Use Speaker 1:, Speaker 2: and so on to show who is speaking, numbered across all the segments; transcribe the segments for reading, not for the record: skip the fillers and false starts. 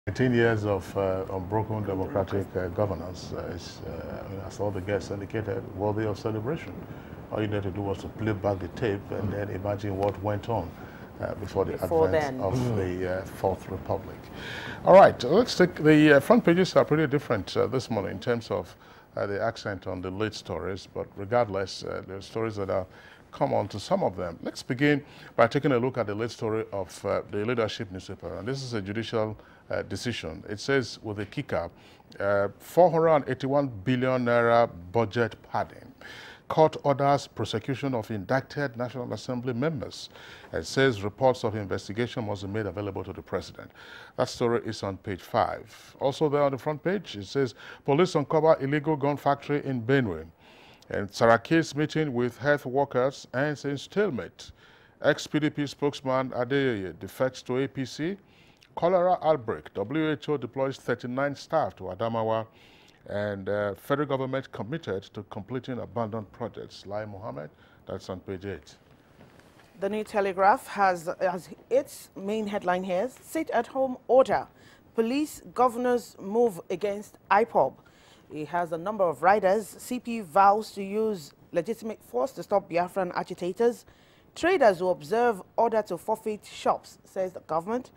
Speaker 1: 18 years of unbroken democratic governance is, as all the guests indicated, worthy of celebration. All you need to do was to play back the tape and then imagine what went on before the advent of the Fourth Republic. All right, let's take the front pages are pretty different this morning in terms of the accent on the lead stories, but regardless, there are stories that are common to some of them. Let's begin by taking a look at the lead story of the Leadership newspaper, and this is a judicial decision. It says with a kicker, 481 billion naira budget padding. Court orders prosecution of indicted National Assembly members. It says reports of investigation must be made available to the president. That story is on page 5. Also there on the front page, it says police uncover illegal gun factory in Benue. And Saraki's meeting with health workers ends in stalemate. Ex-PDP spokesman Adeyeye defects to APC. Cholera outbreak. WHO deploys 39 staff to Adamawa. And federal government committed to completing abandoned projects. Lai Mohammed, that's on page 8.
Speaker 2: The New Telegraph has its main headline here, sit-at-home order. Police governors move against IPOB. It has a number of riders. CP vows to use legitimate force to stop Biafran agitators. Traders who observe order to forfeit shops, says the government.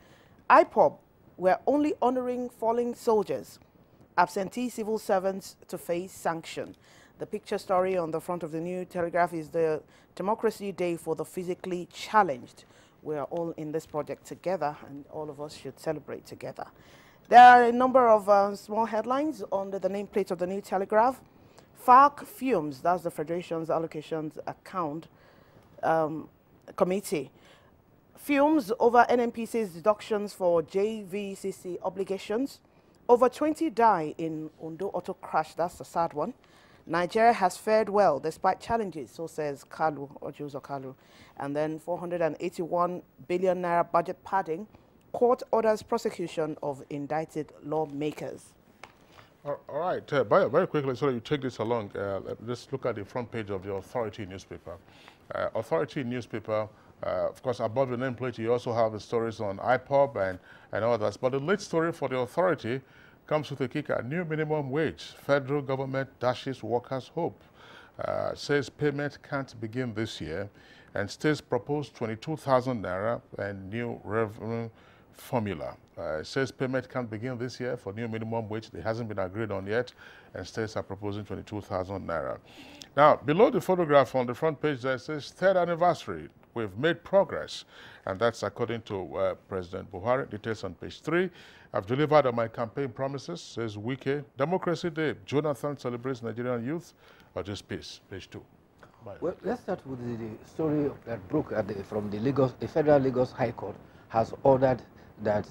Speaker 2: IPOB, we're only honoring fallen soldiers. Absentee civil servants to face sanction. The picture story on the front of the New Telegraph is the Democracy Day for the Physically Challenged. We are all in this project together, and all of us should celebrate together. There are a number of small headlines under the nameplate of the New Telegraph. FARC fumes, that's the Federation's Allocations Account Committee. Fumes over NNPC's deductions for JVCC obligations. Over 20 die in Ondo auto crash. That's a sad one. Nigeria has fared well despite challenges, so says Kalu, or Jose Kalu. And then 481 billion naira budget padding. Court orders prosecution of indicted lawmakers.
Speaker 1: All right, Bayo, very quickly, so that you take this along, let's look at the front page of the Authority newspaper. Authority newspaper, of course, above the nameplate, you also have the stories on IPOB and others. But the lead story for the Authority comes with a kicker. New minimum wage. Federal government dashes workers' hope. Says payment can't begin this year. And states propose 22,000 naira and new revenue formula. Says payment can't begin this year for new minimum wage. It hasn't been agreed on yet. And states are proposing 22,000 naira. Now, below the photograph on the front page, there says third anniversary. We've made progress, and that's according to President Buhari. Details on page 3. I've delivered on my campaign promises, says Wike. Democracy Day, Jonathan celebrates Nigerian youth, or just peace, page 2. Bye.
Speaker 3: Well, let's start with the story that broke from the Federal Lagos High Court has ordered that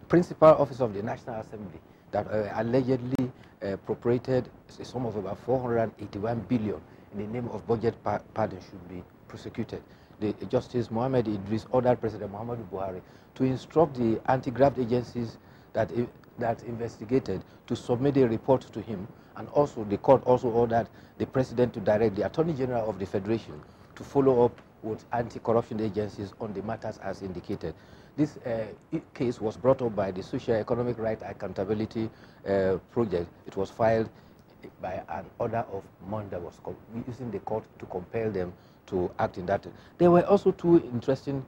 Speaker 3: principal office of the National Assembly that allegedly appropriated a sum of about 481 billion in the name of budget pardon should be prosecuted. Justice Mohammed Idris ordered President Muhammadu Buhari to instruct the anti-graft agencies that investigated to submit a report to him, and also the court also ordered the president to direct the Attorney General of the Federation to follow up with anti-corruption agencies on the matters as indicated. This case was brought up by the Social Economic Right Accountability Project. It was filed by an order of Monday, was using the court to compel them to act in that. There were also two interesting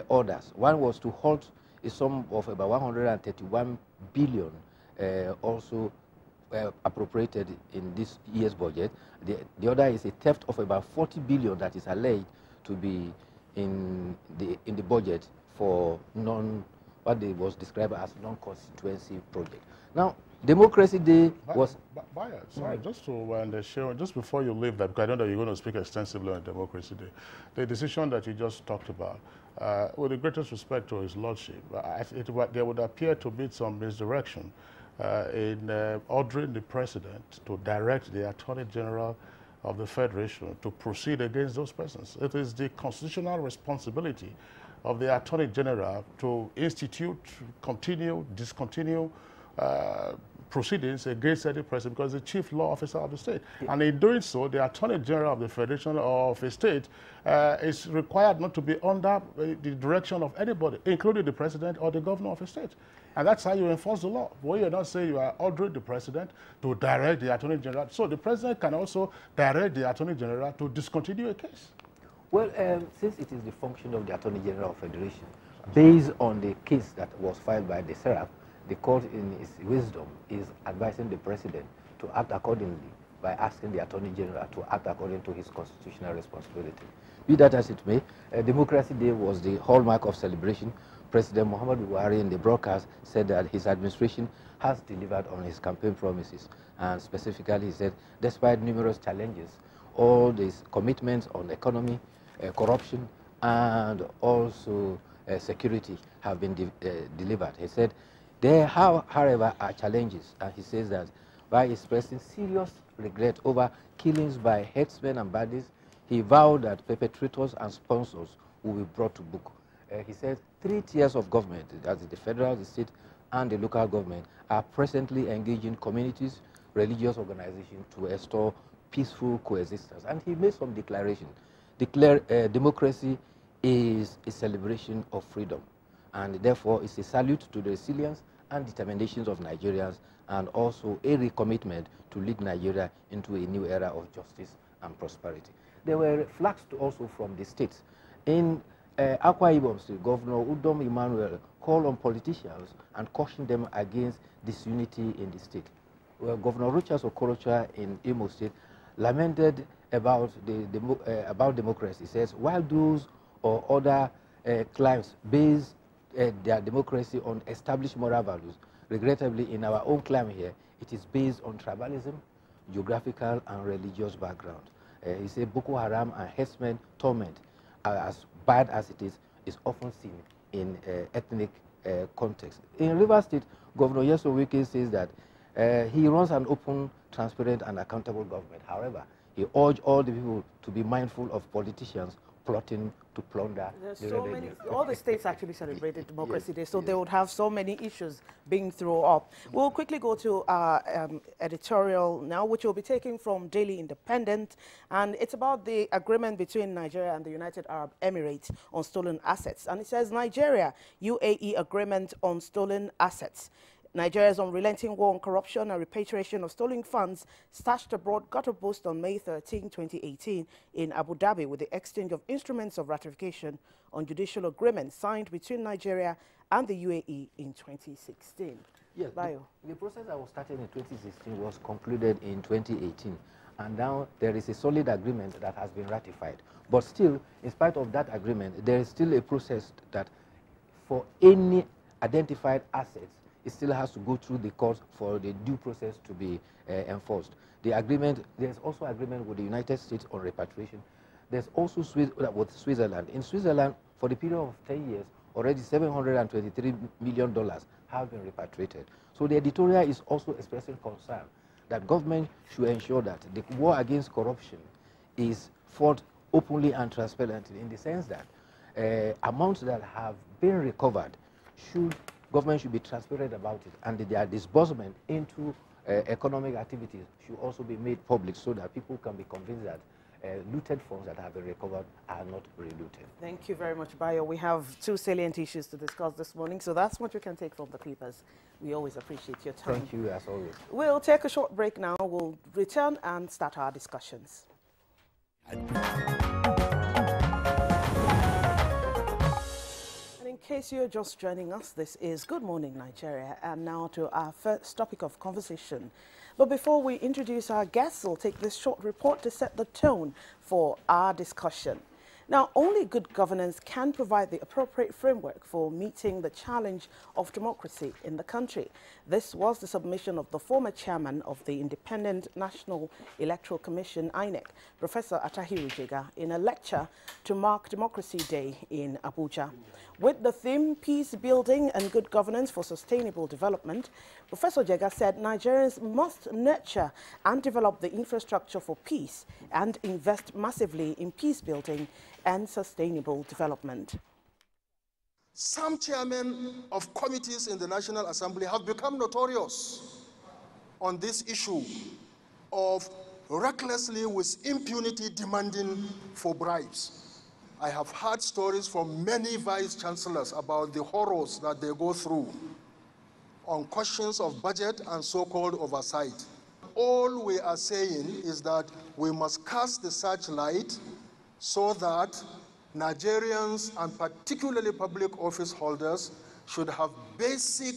Speaker 3: orders. One was to halt a sum of about 131 billion also appropriated in this year's budget. The other is a theft of about 40 billion that is alleged to be in the budget for what was described as non-constituency project. Now, Democracy Day was...
Speaker 1: Sorry, just to share, just before you leave that, because I know that you're going to speak extensively on Democracy Day, the decision that you just talked about, with the greatest respect to his lordship, there would appear to be some misdirection in ordering the president to direct the Attorney General of the Federation to proceed against those persons. It is the constitutional responsibility of the Attorney General to institute, continue, discontinue proceedings against any president because the chief law officer of the state. Yeah. And in doing so, the Attorney General of the Federation of a state is required not to be under the direction of anybody, including the president or the governor of a state. And that's how you enforce the law. When you're not saying you are ordering the president to direct the Attorney General. So the president can also direct the Attorney General to discontinue a case.
Speaker 3: Well, since it is the function of the Attorney General of Federation, based on the case that was filed by the Seraph, the court in its wisdom is advising the president to act accordingly by asking the Attorney General to act according to his constitutional responsibility. Be that as it may, Democracy Day was the hallmark of celebration. President Muhammadu Buhari in the broadcast said that his administration has delivered on his campaign promises. And specifically, he said, despite numerous challenges, all these commitments on economy, corruption, and also security have been delivered. He said, there, however, are challenges. And he says that by expressing serious regret over killings by headsmen and baddies, he vowed that perpetrators and sponsors will be brought to book. He said 3 tiers of government, that is the federal, the state, and the local government, are presently engaging communities, religious organizations to restore peaceful coexistence. And he made some declaration. Democracy is a celebration of freedom, and therefore it's a salute to the resilience and determinations of Nigerians, and also a recommitment to lead Nigeria into a new era of justice and prosperity. There were flags also from the states. In Akwa Ibom State, Governor Udom Emmanuel called on politicians and cautioned them against disunity in the state. Well, Governor Rochas Okorocha in Imo State lamented about democracy. He says, while those or other climes base their democracy on established moral values, regrettably in our own climate here, it is based on tribalism, geographical and religious background. He said Boko Haram and herdsmen torment, as bad as it is often seen in ethnic context. In Rivers State, Governor Yeso Wike says that he runs an open, transparent and accountable government. However, he urged all the people to be mindful of politicians plotting to plunder the revenue.
Speaker 2: All the states actually celebrated Democracy Day, so they would have so many issues being thrown up. We'll quickly go to our editorial now, which will be taken from Daily Independent, and it's about the agreement between Nigeria and the United Arab Emirates on stolen assets. And it says, Nigeria, UAE agreement on stolen assets. Nigeria's unrelenting war on corruption and repatriation of stolen funds stashed abroad got a boost on May 13, 2018 in Abu Dhabi with the exchange of instruments of ratification on judicial agreements signed between Nigeria and the UAE in 2016.
Speaker 3: Yes, the process that was started in 2016 was concluded in 2018, and now there is a solid agreement that has been ratified. But still, in spite of that agreement, there is still a process that for any identified assets, it still has to go through the court for the due process to be enforced. The agreement, there's also agreement with the United States on repatriation. There's also with Switzerland. In Switzerland, for the period of 10 years, already $723 million have been repatriated. So the editorial is also expressing concern that government should ensure that the war against corruption is fought openly and transparently, in the sense that amounts that have been recovered government should be transparent about it, and their disbursement into economic activities should also be made public so that people can be convinced that looted funds that have been recovered are not re-looted.
Speaker 2: Thank you very much, Bayo. We have 2 salient issues to discuss this morning, so that's what you can take from the papers. We always appreciate your time.
Speaker 3: Thank you, as always. We'll
Speaker 2: take a short break now. We'll return and start our discussions. In case you're just joining us, this is Good Morning Nigeria, and now to our first topic of conversation. But before we introduce our guests, we'll take this short report to set the tone for our discussion. Now, only good governance can provide the appropriate framework for meeting the challenge of democracy in the country. This was the submission of the former chairman of the Independent National Electoral Commission, INEC, Professor Atahiru Jega, in a lecture to mark Democracy Day in Abuja. With the theme, Peace Building and Good Governance for Sustainable Development, Professor Jega said Nigerians must nurture and develop the infrastructure for peace and invest massively in peace building and sustainable development.
Speaker 4: Some chairmen of committees in the National Assembly have become notorious on this issue of recklessly with impunity demanding for bribes. I have heard stories from many vice chancellors about the horrors that they go through on questions of budget and so-called oversight. All we are saying is that we must cast the searchlight so that Nigerians, and particularly public office holders, should have basic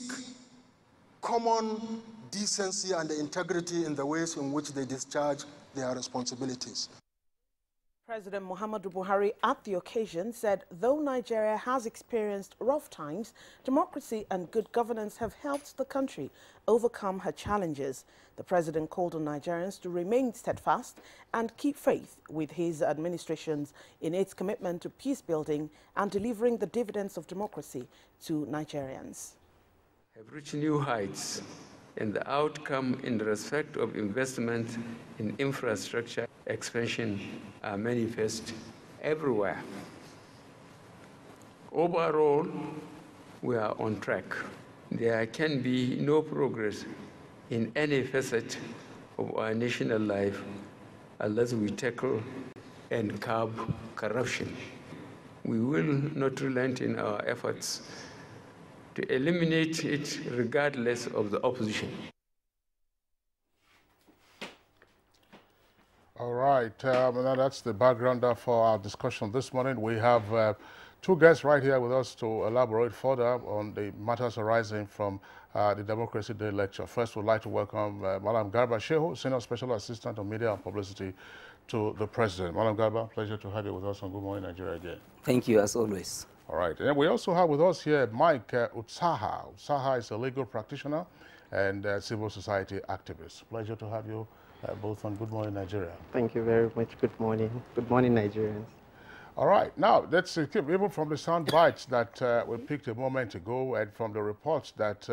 Speaker 4: common decency and integrity in the ways in which they discharge their responsibilities.
Speaker 2: President Muhammadu Buhari at the occasion said though Nigeria has experienced rough times, democracy and good governance have helped the country overcome her challenges. The president called on Nigerians to remain steadfast and keep faith with his administrations in its commitment to peace building and delivering the dividends of democracy to Nigerians.
Speaker 5: Have reached new heights, and the outcome in respect of investment in infrastructure expansion are manifest everywhere. Overall, we are on track. There can be no progress in any facet of our national life unless we tackle and curb corruption. We will not relent in our efforts to eliminate it regardless of the opposition.
Speaker 1: All right, now that's the background for our discussion this morning. We have two guests right here with us to elaborate further on the matters arising from the Democracy Day lecture. First, we'd like to welcome Madam Garba Shehu, Senior Special Assistant on Media and Publicity to the President. Madam Garba, pleasure to have you with us on Good Morning Nigeria again.
Speaker 6: Thank you, as always.
Speaker 1: All right, and we also have with us here Mike Utsaha. Utsaha is a legal practitioner and civil society activist. Pleasure to have you both on Good Morning Nigeria.
Speaker 7: Thank you very much. Good morning. Good morning, Nigerians.
Speaker 1: All right, now let's keep, even from the sound bites that we picked a moment ago and from the reports that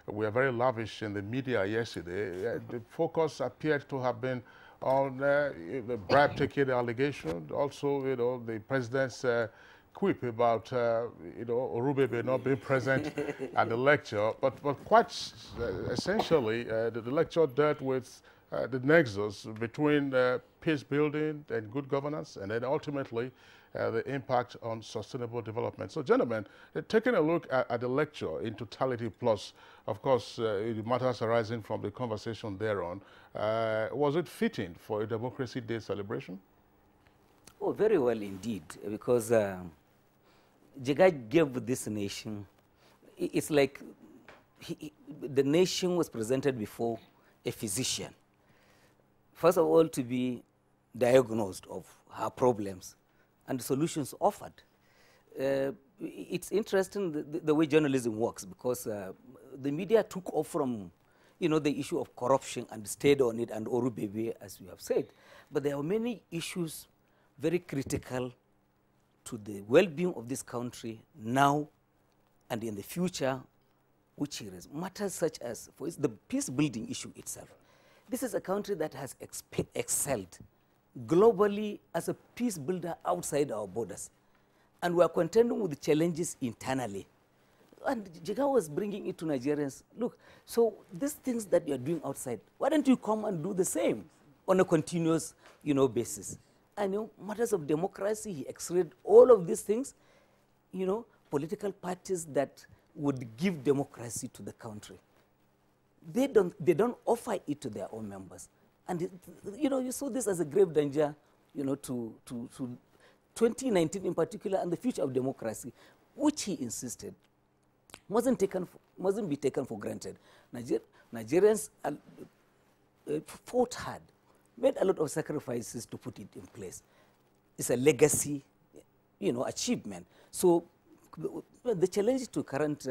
Speaker 1: we are very lavish in the media yesterday, the focus appeared to have been on the bribe-taking allegation, also, the president's quip about, Orubebe not being present at the lecture, but quite essentially, the lecture dealt with the nexus between peace building and good governance, and then ultimately the impact on sustainable development. So, gentlemen, taking a look at the lecture in totality, plus, of course, the matters arising from the conversation thereon, was it fitting for a Democracy Day celebration?
Speaker 6: Oh, very well indeed, because Jega gave this nation, it's like the nation was presented before a physician. First of all, to be diagnosed of her problems and the solutions offered. It's interesting the way journalism works, because the media took off from, the issue of corruption and stayed on it, and Orubebe, as we have said. But there are many issues very critical to the well-being of this country now and in the future, which is matters such as, for instance, the peace-building issue itself. This is a country that has excelled globally as a peace builder outside our borders. And we are contending with the challenges internally. And Jega was bringing it to Nigerians. Look, so these things that you are doing outside, why don't you come and do the same on a continuous, basis? And matters of democracy, he excelled all of these things, political parties that would give democracy to the country. They don't offer it to their own members. And, you saw this as a grave danger, to 2019 in particular, and the future of democracy, which he insisted mustn't be taken for granted. Nigerians fought hard, made a lot of sacrifices to put it in place. It's a legacy, achievement. So the challenge to current,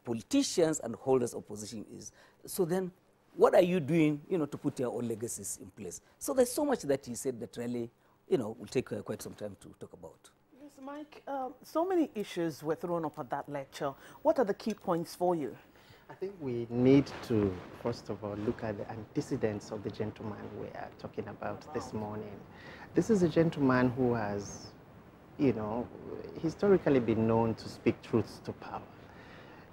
Speaker 6: politicians and holders of position is, so then what are you doing, to put your own legacies in place? So there's so much that he said that really, will take quite some time to talk about.
Speaker 2: Yes, Mike, so many issues were thrown up at that lecture. What are the key points for you?
Speaker 7: I think we need to, first of all, look at the antecedents of the gentleman we are talking about this morning. This is a gentleman who has, historically been known to speak truths to power.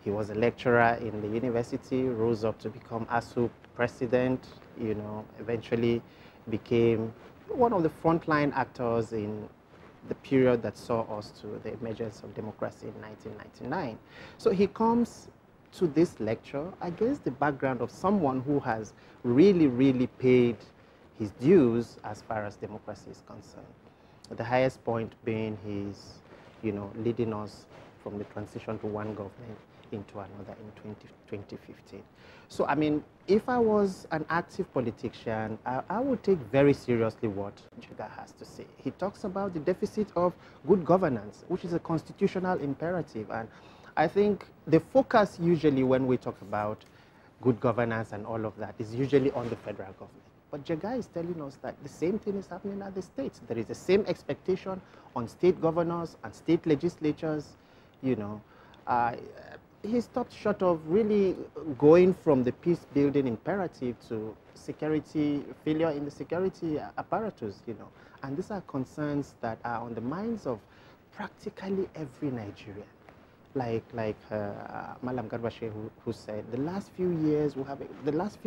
Speaker 7: He was a lecturer in the university, rose up to become ASU president, you know, eventually became one of the frontline actors in the period that saw us to the emergence of democracy in 1999. So he comes to this lecture against the background of someone who has really, really paid his dues as far as democracy is concerned. The highest point being his, you know, leading us from the transition to one government into another in 2015. So, I mean, if I was an active politician, I would take very seriously what Jega has to say. He talks about the deficit of good governance, which is a constitutional imperative. And I think the focus usually when we talk about good governance and all of that is usually on the federal government. But Jega is telling us that the same thing is happening at the states. There is the same expectation on state governors and state legislatures, you know. He stopped short of really going from the peace-building imperative to security, failure in the security apparatus, you know. And these are concerns that are on the minds of practically every Nigerian. Like Malam Garbashe who said, the last few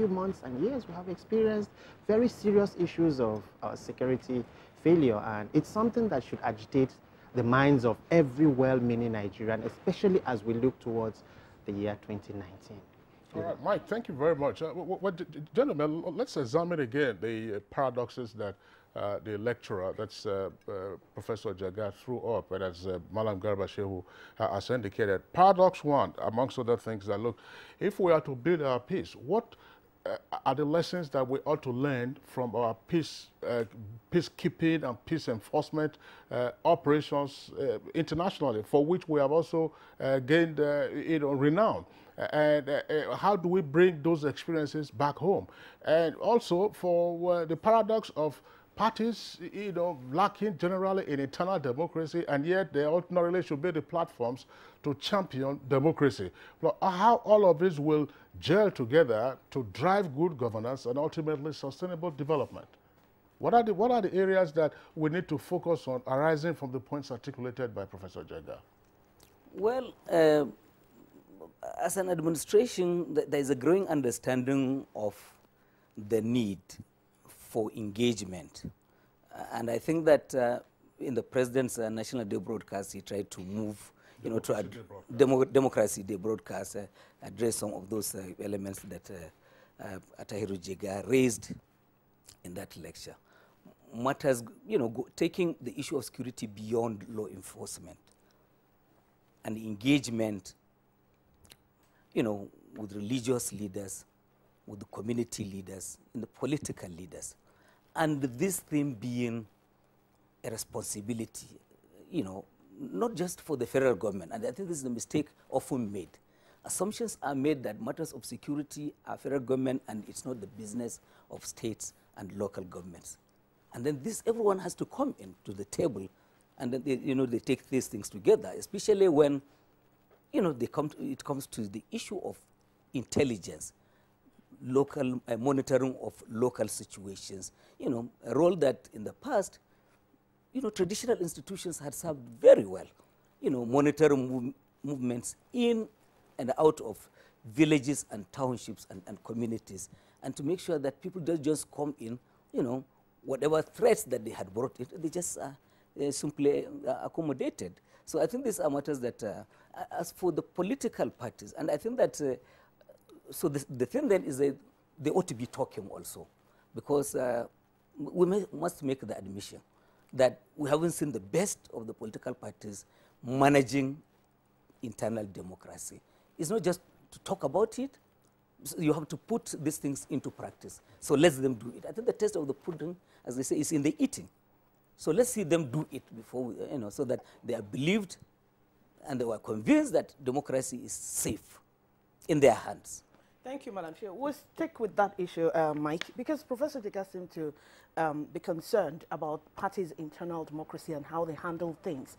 Speaker 7: months and years, we have experienced very serious issues of security failure, and it's something that should agitate the minds of every well-meaning Nigerian, especially as we look towards the year 2019.
Speaker 1: All right, Mike, thank you very much. Gentlemen, let's examine again the paradoxes that the lecturer, that's Professor Jega, threw up, and as Malam Garba Shehu has indicated. Paradox one, amongst other things, that look, if we are to build our peace, what are the lessons that we ought to learn from our peacekeeping and peace enforcement operations internationally, for which we have also gained renown? And how do we bring those experiences back home? And also for the paradox of parties, lacking generally in internal democracy, and yet they ordinarily should be the platforms to champion democracy. Well, how all of this will gel together to drive good governance and ultimately sustainable development? What are the areas that we need to focus on arising from the points articulated by Professor Jega?
Speaker 6: Well, as an administration, there is a growing understanding of the need for engagement. And I think that in the President's National Day broadcast, he tried to move, to Democracy Day broadcast, address some of those elements that Atahiru Jega raised in that lecture. Matters, taking the issue of security beyond law enforcement and engagement, with religious leaders, with the community leaders, and the political leaders. And this thing being a responsibility, not just for the federal government. And I think this is a mistake often made. Assumptions are made that matters of security are federal government and it's not the business of states and local governments. And then everyone has to come into the table, and then they take these things together, especially when, it comes to the issue of intelligence, local monitoring of local situations, a role that in the past, traditional institutions had served very well, monitoring movements in and out of villages and townships and communities, and to make sure that people don't just come in, whatever threats that they had brought in, they just simply accommodated. So I think these are matters that, as for the political parties, and I think that, so the thing then is that they ought to be talking also, because we must make the admission that we haven't seen the best of the political parties managing internal democracy. It's not just to talk about it, so you have to put these things into practice. So let them do it. I think the test of the pudding, as they say, is in the eating. So let's see them do it before, so that they are believed and they were convinced that democracy is safe in their hands.
Speaker 2: Thank you, Madam Chair. We'll stick with that issue, Mike, because Professor Jega seemed to be concerned about parties' internal democracy and how they handle things.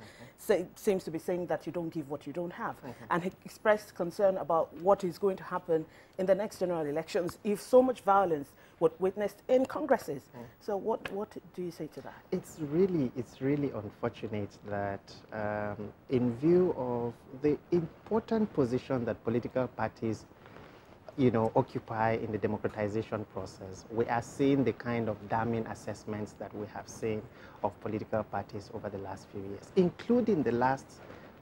Speaker 2: Seems to be saying that you don't give what you don't have. And he expressed concern about what is going to happen in the next general elections if so much violence was witnessed in Congresses. So what do you say to that?
Speaker 7: It's really unfortunate that in view of the important position that political parties occupy in the democratization process, we are seeing the kind of damning assessments that we have seen of political parties over the last few years, including the last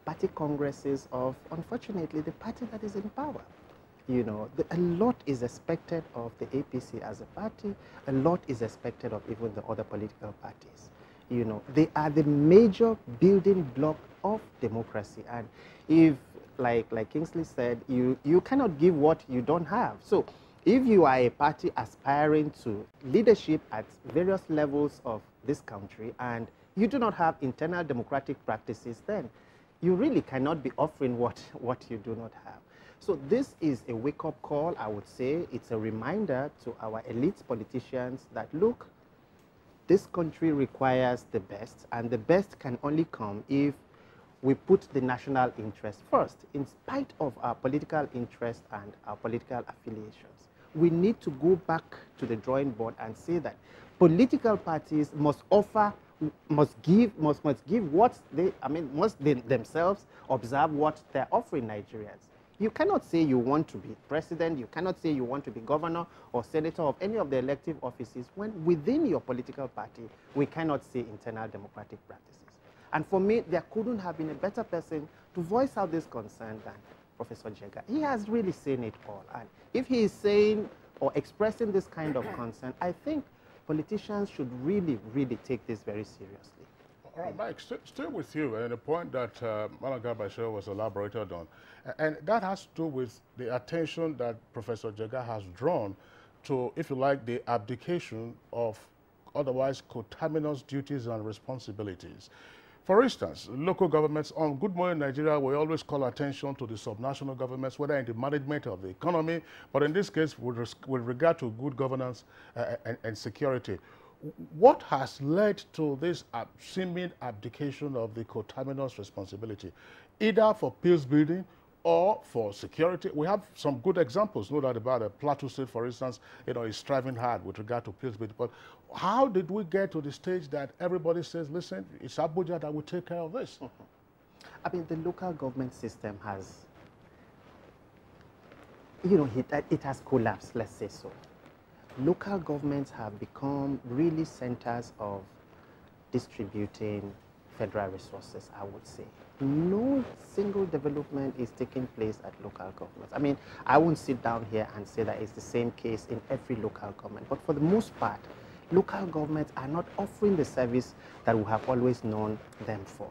Speaker 7: party congresses of, unfortunately, the party that is in power. A lot is expected of the APC as a party, a lot is expected of even the other political parties. They are the major building block of democracy, and if like Kingsley said, you cannot give what you don't have. So if you are a party aspiring to leadership at various levels of this country and you do not have internal democratic practices, then you really cannot be offering what you do not have. So this is a wake-up call, I would say. It's a reminder to our elite politicians that, look, this country requires the best, and the best can only come if we put the national interest first, in spite of our political interest and our political affiliations. We need to go back to the drawing board and say that political parties must give what they, themselves observe what they're offering Nigerians. You cannot say you want to be president, you cannot say you want to be governor or senator of any of the elective offices when within your political party we cannot say internal democratic practices. And for me, there couldn't have been a better person to voice out this concern than Professor Jega. He has really seen it all. And if he is saying or expressing this kind of concern, I think politicians should really, really take this very seriously.
Speaker 1: All right, Mike, still with you, and the point that Malam Garba Shehu was elaborated on, and that has to do with the attention that Professor Jega has drawn to, if you like, the abdication of otherwise coterminous duties and responsibilities. For instance, local governments on Good Morning Nigeria, we always call attention to the subnational governments, whether in the management of the economy, but in this case, with regard to good governance and security. What has led to this seeming abdication of the coterminous responsibility, either for peace building or for security? We have some good examples, no doubt about it. Plateau State, for instance, is striving hard with regard to peace building. But how did we get to the stage that everybody says, listen, it's Abuja that will take care of this?
Speaker 7: I mean, the local government system has, it has collapsed, let's say so. Local governments have become really centers of distributing federal resources, I would say. No single development is taking place at local governments. I mean, I won't sit down here and say that it's the same case in every local government, but for the most part, local governments are not offering the service that we have always known them for.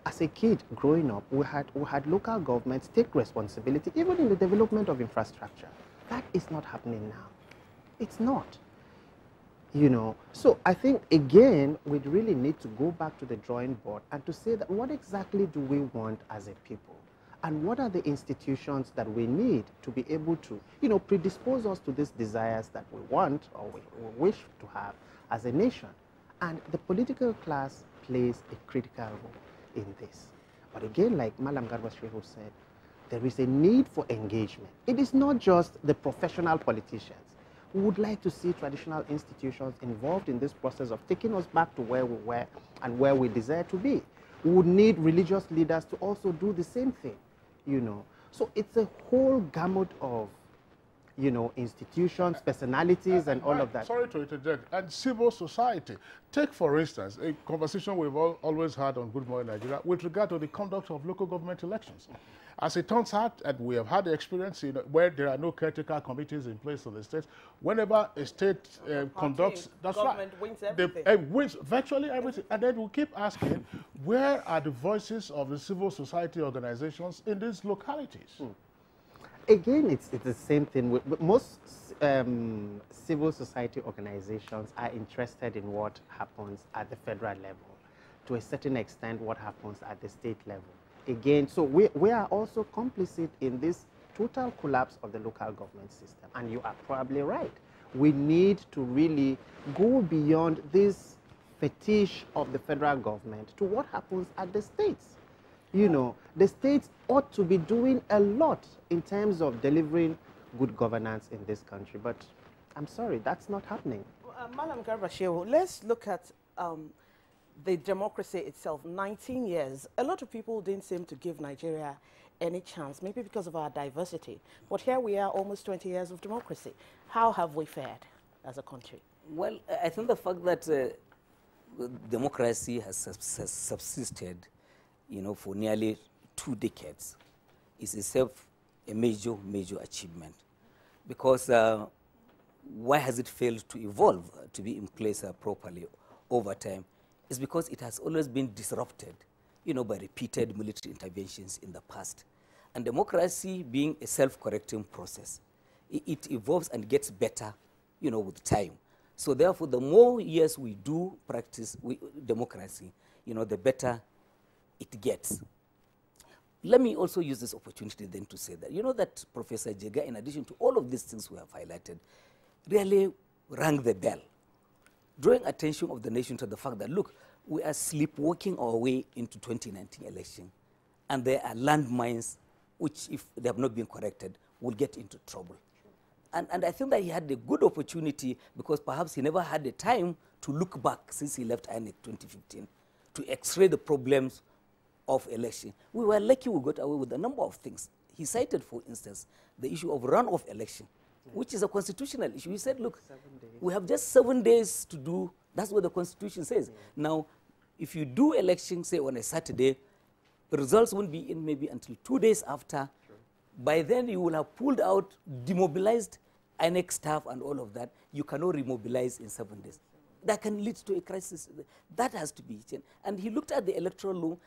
Speaker 7: As a kid growing up, we had local governments take responsibility even in the development of infrastructure. That is not happening now. It's not. So I think, again, we really need to go back to the drawing board and to say that what exactly do we want as a people? And what are the institutions that we need to be able to, predispose us to these desires that we want or we wish to have as a nation? And the political class plays a critical role in this. But again, like Malam Garba Shehu said, there is a need for engagement. It is not just the professional politicians. We would like to see traditional institutions involved in this process of taking us back to where we were and where we desire to be. We would need religious leaders to also do the same thing, So it's a whole gamut of, institutions, personalities, and all of that.
Speaker 1: Sorry to interject. And civil society. Take, for instance, a conversation we've always had on Good Morning Nigeria with regard to the conduct of local government elections. As it turns out, and we have had the experience where there are no caretaker committees in place in the states, whenever a state conducts, that's right,
Speaker 2: wins everything.
Speaker 1: Wins virtually everything. And then we keep asking, where are the voices of the civil society organizations in these localities?
Speaker 7: Again, it's the same thing. Most civil society organizations are interested in what happens at the federal level. To a certain extent, what happens at the state level. Again, so we are also complicit in this total collapse of the local government system. And you are probably right. We need to really go beyond this fetish of the federal government to what happens at the states. You know, the states ought to be doing a lot in terms of delivering good governance in this country. But I'm sorry, that's not happening.
Speaker 2: Madam Garba Shehu, let's look at the democracy itself. 19 years. A lot of people didn't seem to give Nigeria any chance, maybe because of our diversity. But here we are, almost 20 years of democracy. How have we fared as a country?
Speaker 6: Well, I think the fact that democracy has subsisted, you know, for nearly 2 decades is itself a major achievement. Because why has it failed to evolve, to be in place properly over time? Is because it has always been disrupted, you know, by repeated military interventions in the past. And democracy being a self-correcting process, it evolves and gets better, you know, with time. So therefore, the more years we do practice democracy, you know, the better it gets. Let me also use this opportunity then to say that, you know, that Professor Jega, in addition to all of these things we have highlighted, really rang the bell, drawing attention of the nation to the fact that, look, we are sleepwalking our way into 2019 election, and there are landmines which, if they have not been corrected, will get into trouble. And I think that he had a good opportunity, because perhaps he never had the time to look back since he left INEC 2015 to x-ray the problems of election. We were lucky we got away with a number of things. He cited, for instance, the issue of runoff election, which is a constitutional issue. He said, look, we have just 7 days to do, that's what the Constitution says. Now, if you do election, say, on a Saturday, the results won't be in maybe until 2 days after. By then, you will have pulled out, demobilized INEC staff and all of that. You cannot remobilize in 7 days. That can lead to a crisis. That has to be changed. And he looked at the electoral law.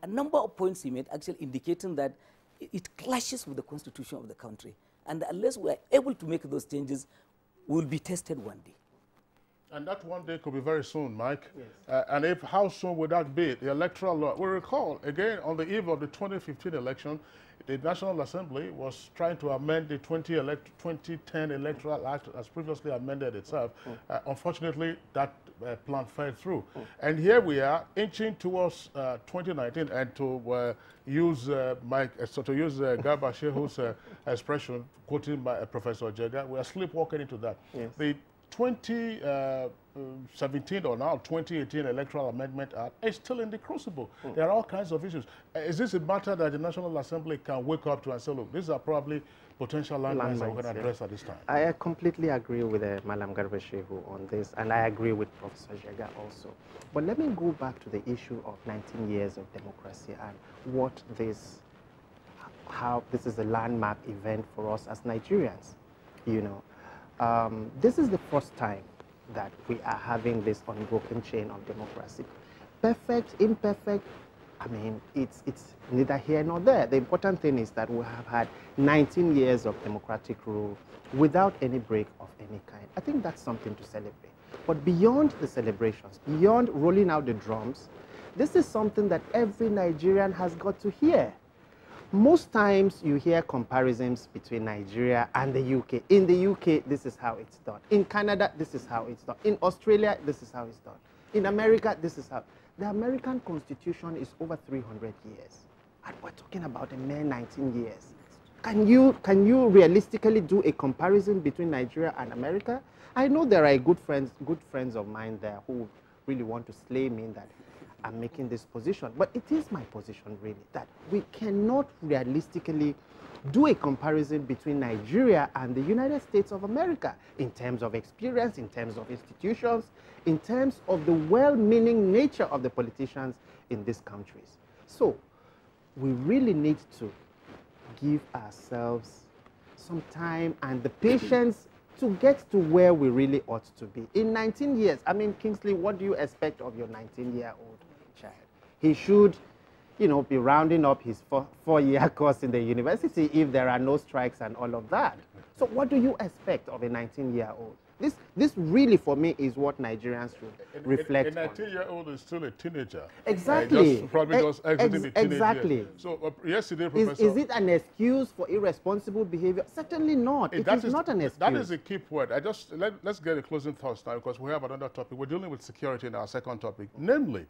Speaker 6: A number of points he made actually indicating that it clashes with the constitution of the country. And unless we are able to make those changes, we will be tested one day.
Speaker 1: And that one day could be very soon, Mike. Yes. And if how soon would that be? The electoral law. We recall, again, on the eve of the 2015 election, the National Assembly was trying to amend the 2010 Electoral Act as previously amended itself. Unfortunately, that plan fell through. And here we are, inching towards 2019, and to use Garba Shehu's expression, quoting by Professor Jega, we are sleepwalking into that. Yes. The 2017 or now 2018 Electoral Amendment Act is still in the crucible. There are all kinds of issues. Is this a matter that the National Assembly can wake up to and say, look, these are probably potential landmines that we're going to address at this time? I
Speaker 7: completely agree with Malam Garba Shehu on this, and I agree with Professor Jega also. But let me go back to the issue of 19 years of democracy and how this is a landmark event for us as Nigerians, you know. This is the first time that we are having this unbroken chain of democracy. Perfect, imperfect, I mean, it's neither here nor there. The important thing is that we have had 19 years of democratic rule without any break of any kind. I think that's something to celebrate. But beyond the celebrations, beyond rolling out the drums, this is something that every Nigerian has got to hear. Most times you hear comparisons between Nigeria and the UK. In the UK, this is how it's done. In Canada, this is how it's done. In Australia, this is how it's done. In America, this is how. The American Constitution is over 300 years. And we're talking about a mere 19 years. Can you realistically do a comparison between Nigeria and America? I know there are good friends of mine there who really want to slay me that I'm making this position, but it is my position really that we cannot realistically do a comparison between Nigeria and the United States of America in terms of experience, in terms of institutions, in terms of the well-meaning nature of the politicians in these countries. So we really need to give ourselves some time and the patience to get to where we really ought to be. In 19 years, I mean, Kingsley, what do you expect of your 19-year-old child? He should, you know, be rounding up his four-year course in the university if there are no strikes and all of that. So what do you expect of a 19-year-old? This really, for me, is what Nigerians should reflect on.
Speaker 1: A 19-year-old is still a teenager.
Speaker 7: Exactly.
Speaker 1: Probably just exiting the teenage
Speaker 7: exactly.
Speaker 1: years. So yesterday, Professor...
Speaker 7: Is it an excuse for irresponsible behavior? Certainly not. It is not an excuse.
Speaker 1: That is a key word. Let's get a closing thoughts now, because we have another topic. We're dealing with security in our second topic. Namely,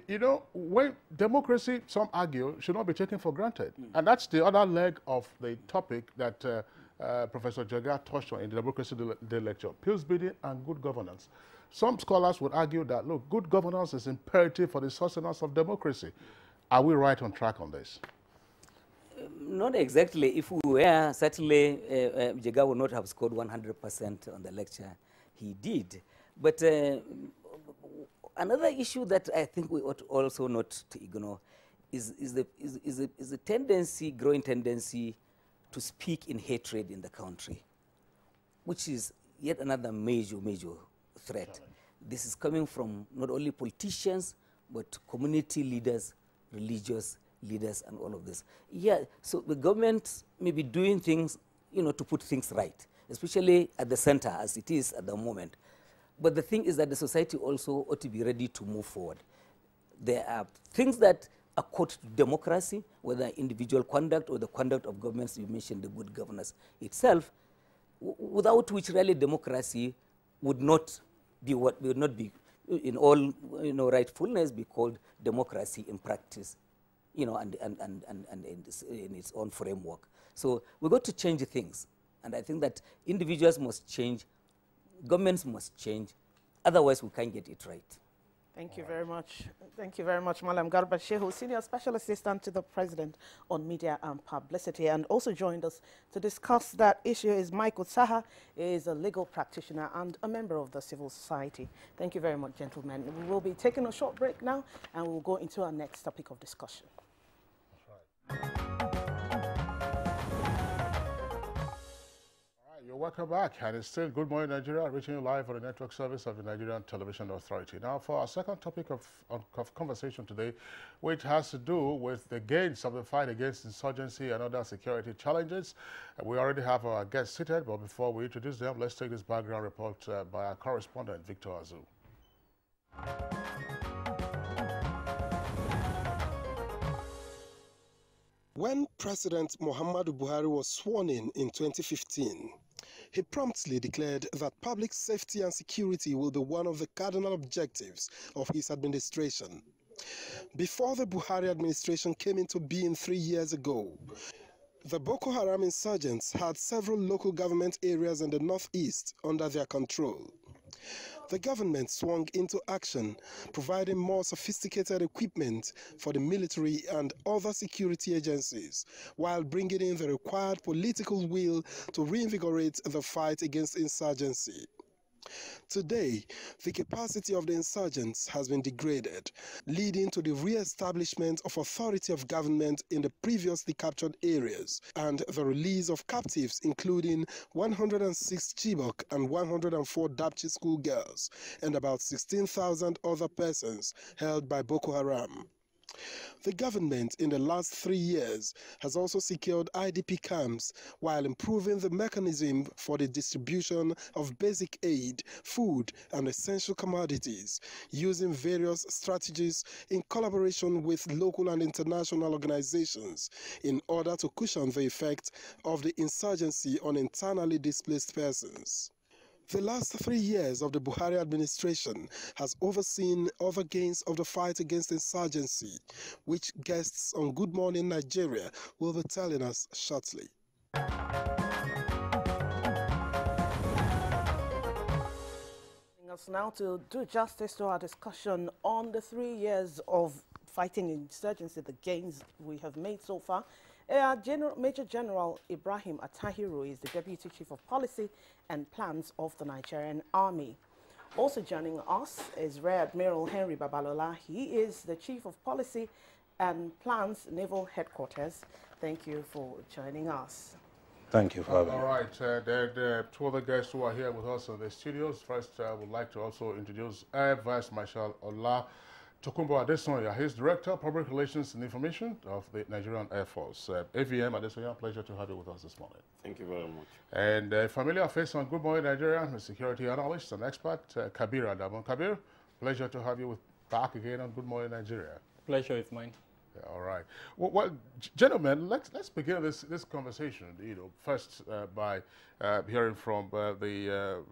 Speaker 1: you know, when democracy, some argue, should not be taken for granted. And that's the other leg of the topic that Professor Jega touched on in the Democracy Day lecture, peace building and good governance. Some scholars would argue that, look, good governance is imperative for the sustenance of democracy. Are we right on track on this?
Speaker 6: Not exactly. If we were, certainly Jega would not have scored 100% on the lecture. He did. But another issue that I think we ought also not to ignore is the tendency, growing tendency, to speak in hatred in the country, which is yet another major threat. This is coming from not only politicians, but community leaders, religious leaders, and all of this. Yeah, so the government may be doing things, you know, to put things right, especially at the center, as it is at the moment. But the thing is that the society also ought to be ready to move forward. There are things that are caught to democracy, whether individual conduct or the conduct of governments. You mentioned the good governance itself, without which really democracy would not be in all rightfulness be called democracy in practice, you know, and in its own framework. So we've got to change things, and I think that individuals must change, governments must change, otherwise we can't get it right.
Speaker 2: Thank you very much. Thank you very much, Malam Garba Shehu, Senior Special Assistant to the President on Media and Publicity. And also joined us to discuss that issue is Michael Saha, is a legal practitioner and a member of the civil society. Thank you very much, gentlemen. We will be taking a short break now, and we'll go into our next topic of discussion.
Speaker 1: That's right. You're welcome back, and it's still Good Morning Nigeria, reaching you live on the network service of the Nigerian Television Authority. Now, for our second topic of conversation today, which has to do with the gains of the fight against insurgency and other security challenges. We already have our guests seated, but before we introduce them, let's take this background report by our correspondent, Victor Azu.
Speaker 4: When President Muhammadu Buhari was sworn in 2015, he promptly declared that public safety and security will be one of the cardinal objectives of his administration. Before the Buhari administration came into being 3 years ago, the Boko Haram insurgents had several local government areas in the northeast under their control. The government swung into action, providing more sophisticated equipment for the military and other security agencies, while bringing in the required political will to reinvigorate the fight against insurgency. Today, the capacity of the insurgents has been degraded, leading to the re-establishment of authority of government in the previously captured areas and the release of captives, including 106 Chibok and 104 Dapchi schoolgirls, and about 16,000 other persons held by Boko Haram. The government in the last 3 years has also secured IDP camps while improving the mechanism for the distribution of basic aid, food, and essential commodities, using various strategies in collaboration with local and international organizations in order to cushion the effect of the insurgency on internally displaced persons. The last 3 years of the Buhari administration has overseen other gains of the fight against insurgency, which guests on Good Morning Nigeria will be telling us shortly.
Speaker 2: Us now to do justice to our discussion on the 3 years of fighting insurgency, the gains we have made so far. Major General Ibrahim Attahiru is the Deputy Chief of Policy and Plans of the Nigerian Army. Also joining us is Rear Admiral Henry Babalola. He is the Chief of Policy and Plans, Naval Headquarters. Thank you for joining us.
Speaker 3: Thank you for having me.
Speaker 1: All right, there are two other guests who are here with us in the studios. First, I would like to also introduce Air Vice Marshal Ola Tokunbo Adesonya, he's Director of Public Relations and Information of the Nigerian Air Force. AVM Adesonya, pleasure to have you with us this morning.
Speaker 8: Thank you very much.
Speaker 1: And a familiar face on Good Morning Nigeria, a security analyst and expert, Kabir Adamon. Kabir, pleasure to have you back again on Good Morning Nigeria.
Speaker 9: Pleasure is mine.
Speaker 1: Yeah, all right. Well, gentlemen, let's begin this conversation. First by hearing from the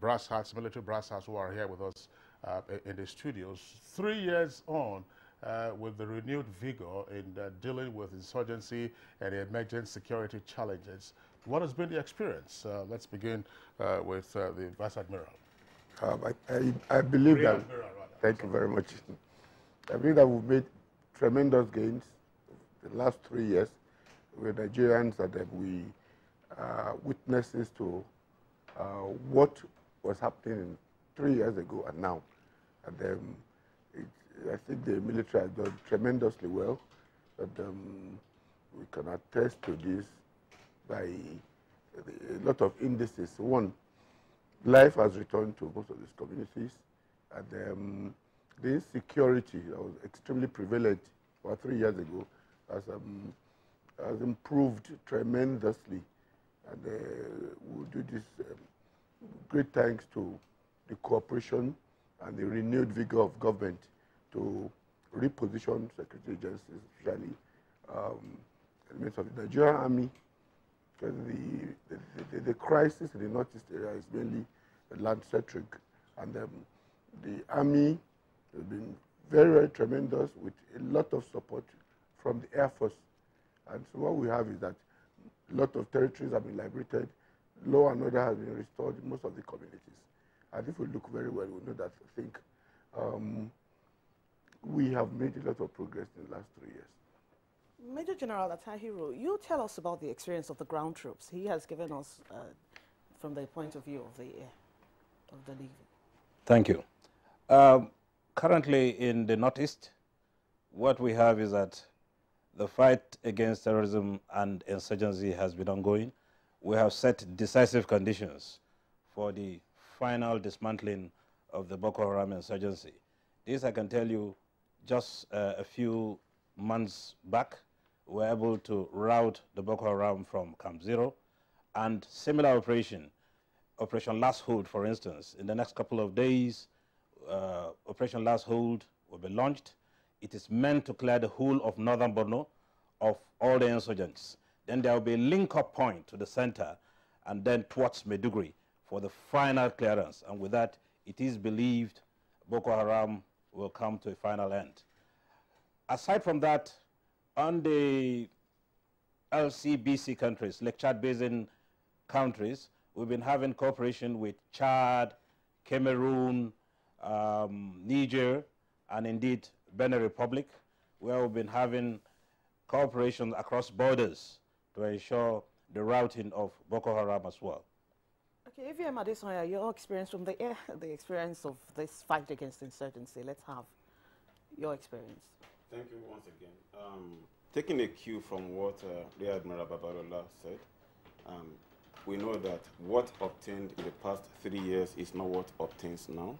Speaker 1: brass hats, military brass hats, who are here with us in the studios. 3 years on, with the renewed vigor in dealing with insurgency and emergent security challenges, what has been the experience? Let's begin with the Vice Admiral.
Speaker 10: I believe
Speaker 1: Rear
Speaker 10: that.
Speaker 1: Admiral, rather.
Speaker 10: Thank you very much. I believe that we've made tremendous gains the last 3 years with Nigerians, and that we are witnesses to what was happening 3 years ago and now. And I think the military has done tremendously well. And we can attest to this by a lot of indices. One, life has returned to most of these communities, and the insecurity that was extremely prevalent about 3 years ago has improved tremendously. And we'll do this great thanks to the cooperation and the renewed vigor of government to reposition security agencies, especially elements of the Nigerian Army, because the crisis in the Northeast area is mainly land-centric, and the Army has been very, very tremendous with a lot of support from the Air Force. And so what we have is that a lot of territories have been liberated, law and order has been restored in most of the communities. And if we look very well, we know that I think we have made a lot of progress in the last 3 years.
Speaker 2: Major General Atahiro, you tell us about the experience of the ground troops. He has given us from the point of view of the Navy.
Speaker 11: Thank you. Currently in the Northeast, what we have is that the fight against terrorism and insurgency has been ongoing. We have set decisive conditions for the final dismantling of the Boko Haram insurgency. This I can tell you, just a few months back, we were able to rout the Boko Haram from Camp Zero, and similar Operation Last Hold, for instance, in the next couple of days, Operation Last Hold will be launched. It is meant to clear the whole of northern Borno of all the insurgents. Then there will be a link-up point to the center and then towards Maiduguri for the final clearance. And with that, it is believed Boko Haram will come to a final end. Aside from that, on the LCBC countries, Lake Chad Basin countries, we've been having cooperation with Chad, Cameroon, Niger, and indeed Benin Republic, where we've been having cooperation across borders to ensure the routing of Boko Haram as well.
Speaker 2: Okay, AVM Adesonya, your experience from the air, the experience of this fight against insurgency. Let's have your experience.
Speaker 8: Thank you once again. Taking a cue from what Rear Admiral Babalola said, we know that what obtained in the past 3 years is not what obtains now.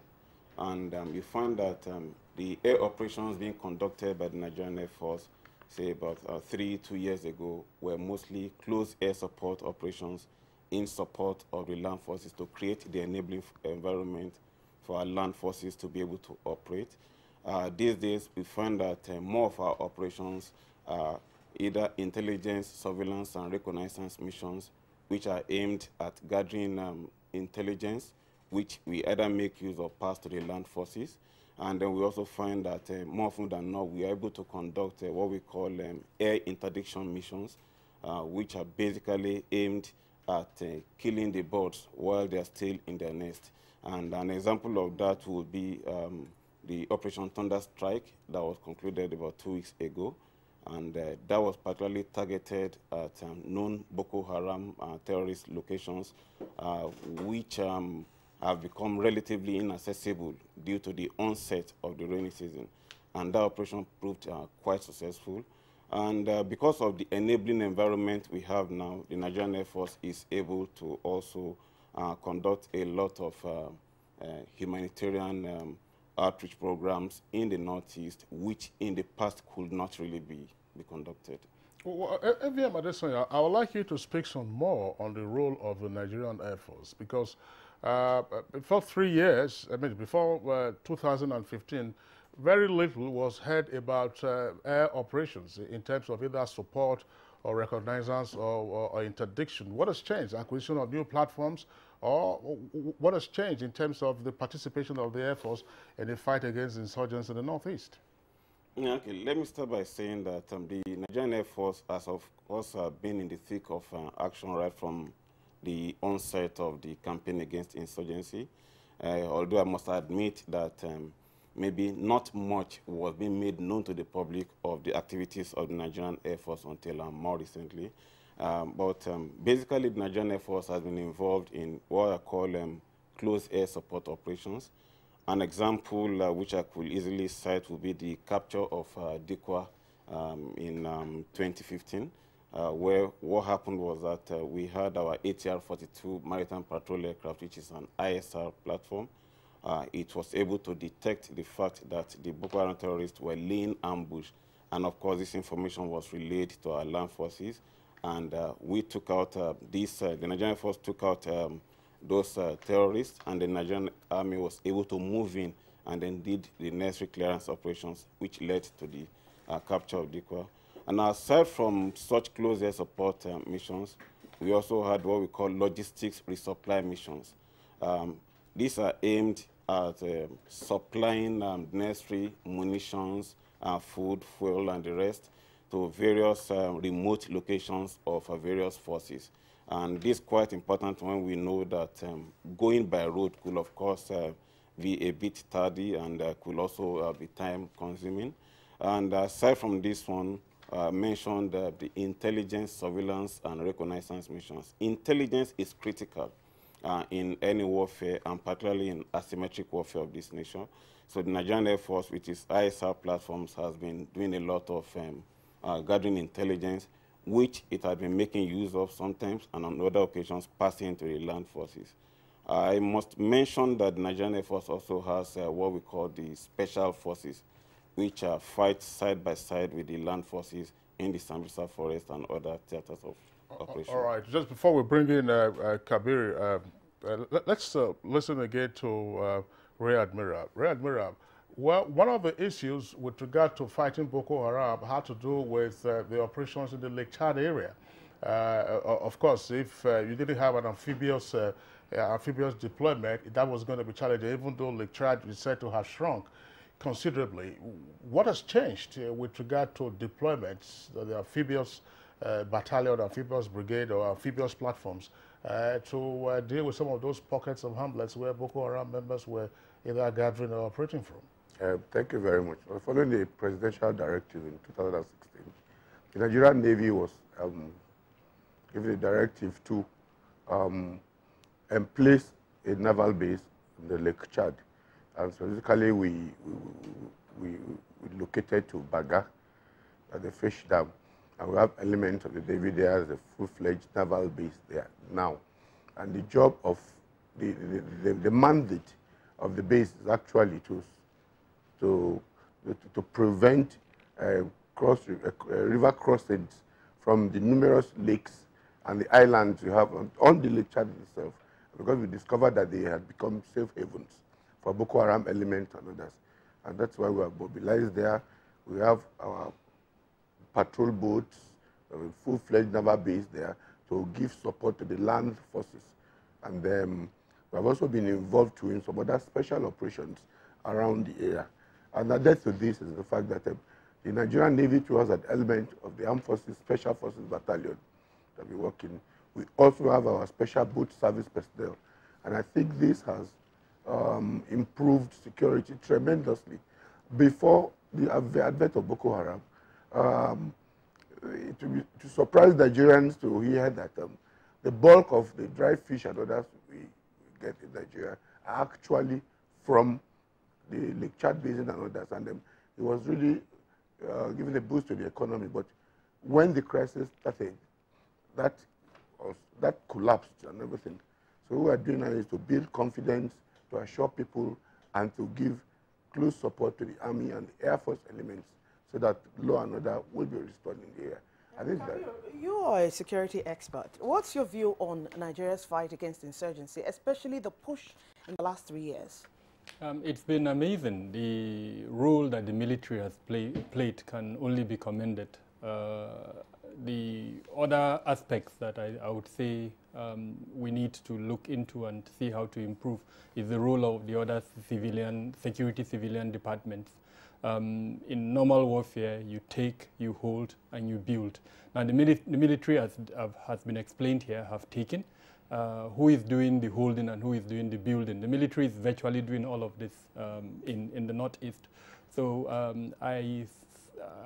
Speaker 8: And you find that the air operations being conducted by the Nigerian Air Force, say about 2 years ago, were mostly close air support operations in support of the land forces to create the enabling environment for our land forces to be able to operate. These days, we find that more of our operations are either intelligence, surveillance, and reconnaissance missions, which are aimed at gathering intelligence, which we either make use of pass to the land forces. And then we also find that more often than not, we are able to conduct what we call air interdiction missions, which are basically aimed at killing the birds while they are still in their nest. And an example of that would be the Operation Thunder Strike that was concluded about 2 weeks ago. And that was particularly targeted at known Boko Haram terrorist locations, which have become relatively inaccessible due to the onset of the rainy season. And that operation proved quite successful. And because of the enabling environment we have now, the Nigerian Air Force is able to also conduct a lot of humanitarian outreach programs in the Northeast, which in the past could not really be conducted.
Speaker 1: Well, AVM Adesanya, I would like you to speak some more on the role of the Nigerian Air Force, because before 3 years, I mean, before 2015, very little was heard about air operations in terms of either support or recognizance or interdiction. What has changed? Acquisition of new platforms, or what has changed in terms of the participation of the Air Force in the fight against insurgents in the Northeast?
Speaker 8: Yeah, okay, let me start by saying that the Nigerian Air Force has, of course, been in the thick of action right from the onset of the campaign against insurgency. Although I must admit that maybe not much was being made known to the public of the activities of the Nigerian Air Force until more recently. But basically, the Nigerian Air Force has been involved in what I call close air support operations. An example which I could easily cite would be the capture of Dikwa in 2015, where what happened was that we had our ATR-42 Maritime Patrol Aircraft, which is an ISR platform. It was able to detect the fact that the Boko Haram terrorists were laying ambush, and of course this information was relayed to our land forces, and we took out the Nigerian Air Force took out those terrorists, and the Nigerian Army was able to move in and then did the necessary clearance operations, which led to the capture of Dikwa. And aside from such close air support missions, we also had what we call logistics resupply missions. These are aimed at supplying necessary munitions, food, fuel, and the rest to various remote locations of various forces. And this is quite important when we know that going by road could, of course, be a bit tardy and could also be time-consuming. And aside from this one, I mentioned the intelligence, surveillance, and reconnaissance missions. Intelligence is critical in any warfare, and particularly in asymmetric warfare of this nature. So the Nigerian Air Force, with its ISR platforms, has been doing a lot of gathering intelligence, which it had been making use of sometimes, and on other occasions passing to the land forces. I must mention that the Nigerian Air Force also has what we call the special forces, which fight side by side with the land forces in the Sambisa Forest and other theaters of operation.
Speaker 1: All right, just before we bring in Kabir, let's listen again to Rear Admiral. Rear Admiral, well, one of the issues with regard to fighting Boko Haram had to do with the operations in the Lake Chad area. Of course, if you didn't have an amphibious deployment, that was going to be challenging, even though Lake Chad is said to have shrunk considerably. What has changed with regard to deployments, the amphibious battalion, amphibious brigade, or amphibious platforms to deal with some of those pockets of hamlets where Boko Haram members were either gathering or operating from?
Speaker 10: Thank you very much. Following the presidential directive in 2016, the Nigerian Navy was given a directive to place a naval base in the Lake Chad. And specifically, we located to Baga at the fish dam. And we have elements of the Navy there as a full-fledged naval base there now. And the job of the mandate of the base is actually to prevent river crossings from the numerous lakes and the islands you have on the Lake Chad itself, because we discovered that they had become safe havens for Boko Haram elements and others. And that's why we are mobilized there. We have our patrol boats, a full-fledged naval base there to give support to the land forces. And we have also been involved too in some other special operations around the area. And added to this is the fact that the Nigerian Navy too has an element of the Armed Forces Special Forces Battalion that we work in. We also have our special boat service personnel. And I think this has improved security tremendously. Before the advent of Boko Haram, to surprise Nigerians to hear that the bulk of the dry fish and others we get in Nigeria are actually from the Lake Chad Basin and others. And it was really giving a boost to the economy. But when the crisis started, that collapsed and everything. So what we are doing now is to build confidence, to assure people, and to give close support to the Army and the Air Force elements so that law and order will be restored in the area. I think that
Speaker 2: you are a security expert. What's your view on Nigeria's fight against insurgency, especially the push in the last 3 years?
Speaker 9: It's been amazing. The role that the military has played can only be commended. The other aspects that I would say we need to look into and see how to improve is the role of the other security civilian departments. In normal warfare, you take, you hold, and you build. Now, the military, as has been explained here, have taken. Who is doing the holding and who is doing the building? The military is virtually doing all of this in the Northeast. So I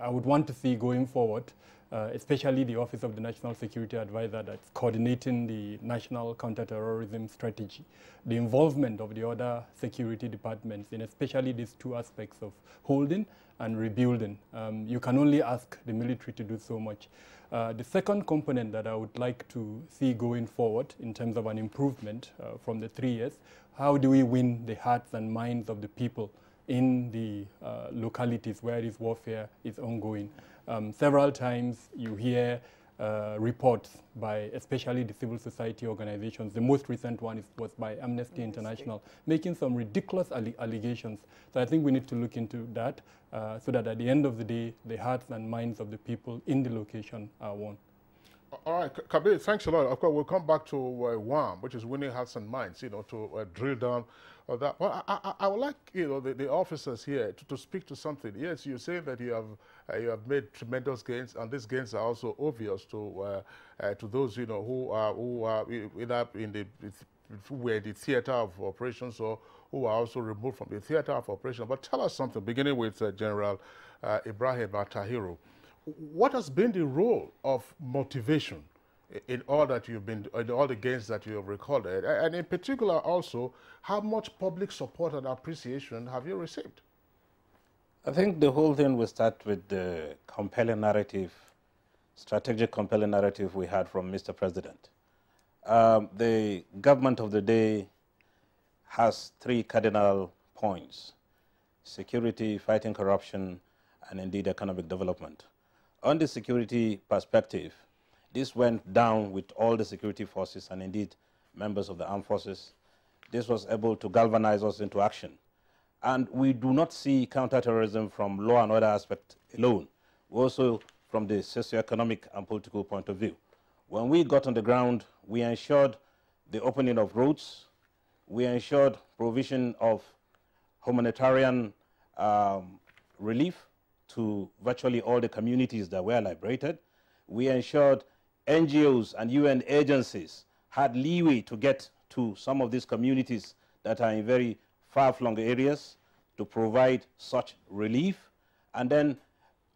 Speaker 9: would want to see going forward, especially the Office of the National Security Advisor that's coordinating the national counterterrorism strategy, the involvement of the other security departments in especially these two aspects of holding and rebuilding. You can only ask the military to do so much. The second component that I would like to see going forward in terms of an improvement from the 3 years, how do we win the hearts and minds of the people in the localities where this warfare is ongoing? Several times you hear reports by especially the civil society organizations. The most recent one was by Amnesty International, making some ridiculous allegations. So I think we need to look into that so that at the end of the day, the hearts and minds of the people in the location are won.
Speaker 1: All right, Kabir, thanks a lot. Of course, we'll come back to WAM, which is winning hearts and minds, to drill down on that. Well, I would like, the officers here to speak to something. Yes, you say that you have made tremendous gains, and these gains are also obvious to those, who are either who were in the theater of operations or who are also removed from the theater of operations. But tell us something, beginning with General Ibrahim Atahiru. What has been the role of motivation in all that you've been, in all the gains that you have recorded, and in particular also, how much public support and appreciation have you received?
Speaker 11: I think the whole thing will start with the compelling narrative, strategic compelling narrative we had from Mr. President. The government of the day has 3 cardinal points: security, fighting corruption, and indeed economic development. On the security perspective, this went down with all the security forces and indeed members of the armed forces. This was able to galvanize us into action. And we do not see counterterrorism from law and order aspect alone, also from the socioeconomic and political point of view. When we got on the ground, we ensured the opening of roads, we ensured provision of humanitarian relief to virtually all the communities that were liberated. We ensured NGOs and UN agencies had leeway to get to some of these communities that are in very far-flung areas to provide such relief. And then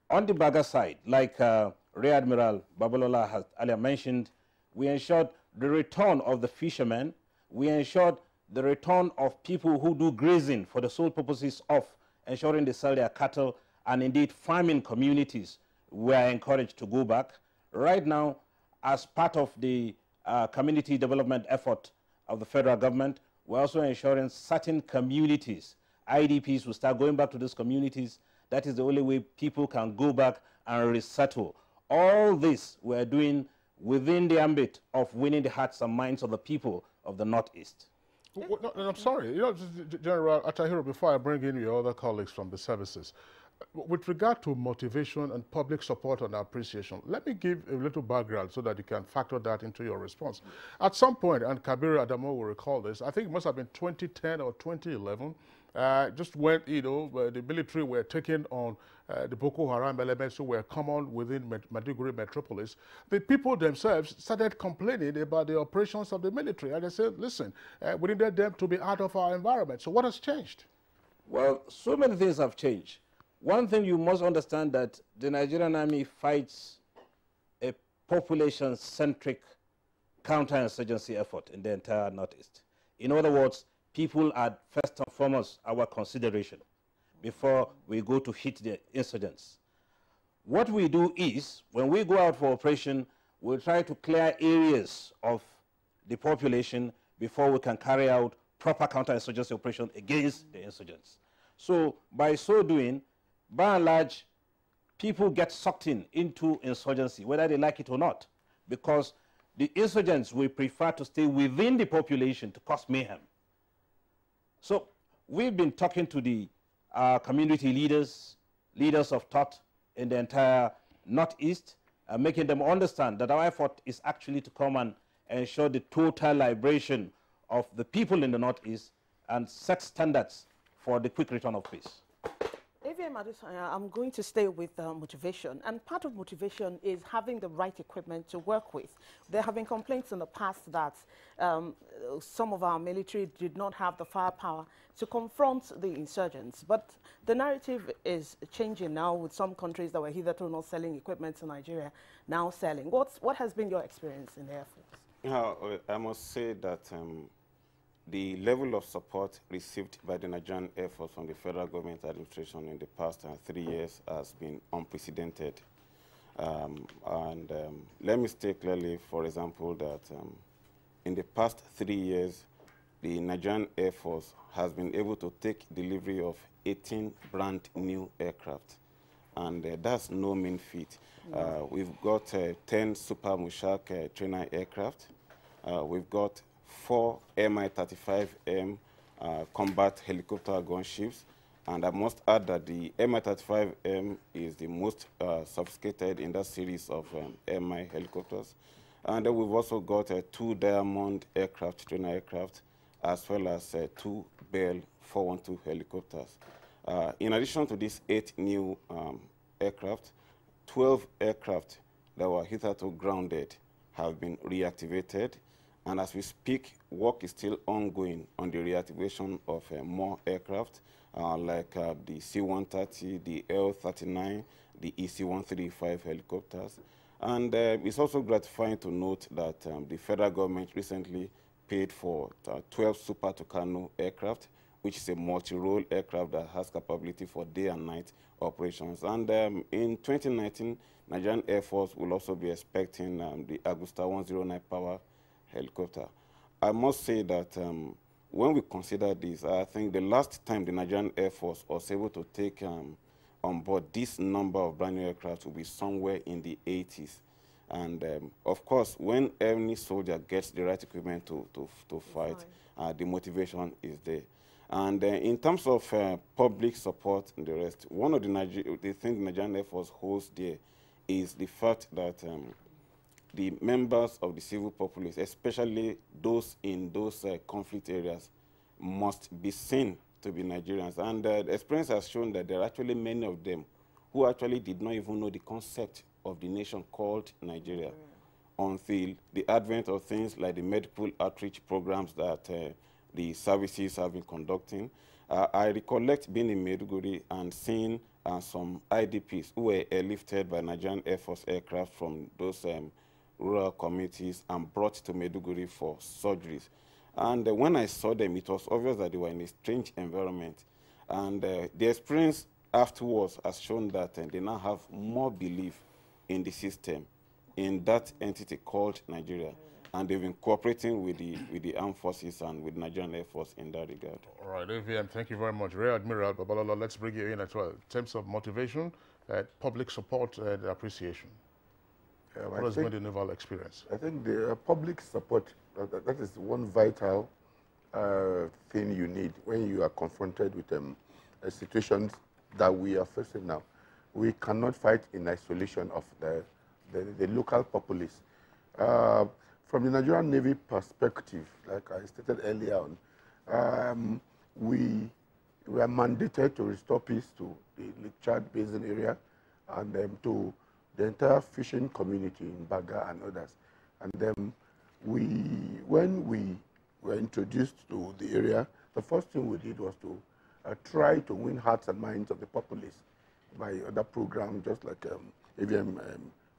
Speaker 11: on the Baga side, like Rear Admiral Babalola has earlier mentioned, we ensured the return of the fishermen. We ensured the return of people who do grazing for the sole purposes of ensuring they sell their cattle, and indeed farming communities were encouraged to go back. Right now, as part of the community development effort of the federal government, we're also ensuring certain communities, IDPs, will start going back to those communities. That is the only way people can go back and resettle. All this we're doing within the ambit of winning the hearts and minds of the people of the Northeast.
Speaker 1: Well, no, I'm sorry, General Atahiru, before I bring in your other colleagues from the services, with regard to motivation and public support and appreciation, let me give a little background so that you can factor that into your response. At some point, and Kabir Adamo will recall this, I think it must have been 2010 or 2011, just when, the military were taking on the Boko Haram elements who were common within Maiduguri metropolis. The people themselves started complaining about the operations of the military, and they said, listen, we needed them to be out of our environment. So what has changed?
Speaker 11: Well, so many things have changed. One thing you must understand, that the Nigerian Army fights a population-centric counterinsurgency effort in the entire Northeast. In other words, people are first and foremost our consideration before we go to hit the insurgents. What we do is, when we go out for operation, we try to clear areas of the population before we can carry out proper counterinsurgency operation against the insurgents. So by so doing, by and large, people get sucked into insurgency, whether they like it or not, because the insurgents will prefer to stay within the population to cause mayhem. So we've been talking to the community leaders, leaders of thought in the entire Northeast, making them understand that our effort is actually to come and ensure the total liberation of the people in the Northeast and set standards for the quick return of peace.
Speaker 2: I'm going to stay with motivation, and part of motivation is having the right equipment to work with. There have been complaints in the past that some of our military did not have the firepower to confront the insurgents, but the narrative is changing now, with some countries that were hitherto not selling equipment to Nigeria now selling. What has been your experience in the Air Force?
Speaker 8: I must say that the level of support received by the Nigerian Air Force from the federal government administration in the past 3 years has been unprecedented. Let me state clearly, for example, that in the past 3 years, the Nigerian Air Force has been able to take delivery of 18 brand new aircraft. And that's no mean feat. We've got 10 Super Mushak trainer aircraft. We've got 4 Mi-35M combat helicopter gunships, and I must add that the Mi-35M is the most sophisticated in that series of Mi helicopters. And then we've also got 2 Diamond aircraft, trainer aircraft, as well as 2 Bell 412 helicopters. In addition to these 8 new aircraft, 12 aircraft that were hitherto grounded have been reactivated. And as we speak, work is still ongoing on the reactivation of more aircraft, like the C-130, the L-39, the EC-135 helicopters. And it's also gratifying to note that the federal government recently paid for 12 Super Tucano aircraft, which is a multi-role aircraft that has capability for day and night operations. And in 2019, Nigerian Air Force will also be expecting the Agusta 109 Power helicopter. I must say that when we consider this, I think the last time the Nigerian Air Force was able to take on board this number of brand new aircraft will be somewhere in the 80s. And of course, when any soldier gets the right equipment to fight, the motivation is there. And in terms of public support and the rest, one of the things the Nigerian Air Force holds there is the fact that the members of the civil populace, especially those in those conflict areas, must be seen to be Nigerians. And the experience has shown that there are actually many of them who actually did not even know the concept of the nation called Nigeria until the advent of things like the medical outreach programs that the services have been conducting. I recollect being in Maiduguri and seeing some IDPs who were airlifted by Nigerian Air Force aircraft from those rural communities and brought to Maiduguri for surgeries. And when I saw them, it was obvious that they were in a strange environment. And the experience afterwards has shown that they now have more belief in the system, in that entity called Nigeria. And they've been cooperating with the armed forces and with Nigerian Air Force in that regard.
Speaker 1: All right, AVM, thank you very much. Rear Admiral Babalola, let's bring you in as well. In terms of motivation, public support and appreciation. What has been the naval experience?
Speaker 10: I think the public support, that is one vital thing you need when you are confronted with situations that we are facing now. We cannot fight in isolation of the local populace. From the Nigerian Navy perspective, like I stated earlier on, we are mandated to restore peace to the Lake Chad Basin area and to the entire fishing community in Baga and others. And then when we were introduced to the area, the first thing we did was to try to win hearts and minds of the populace by other programs, just like AVM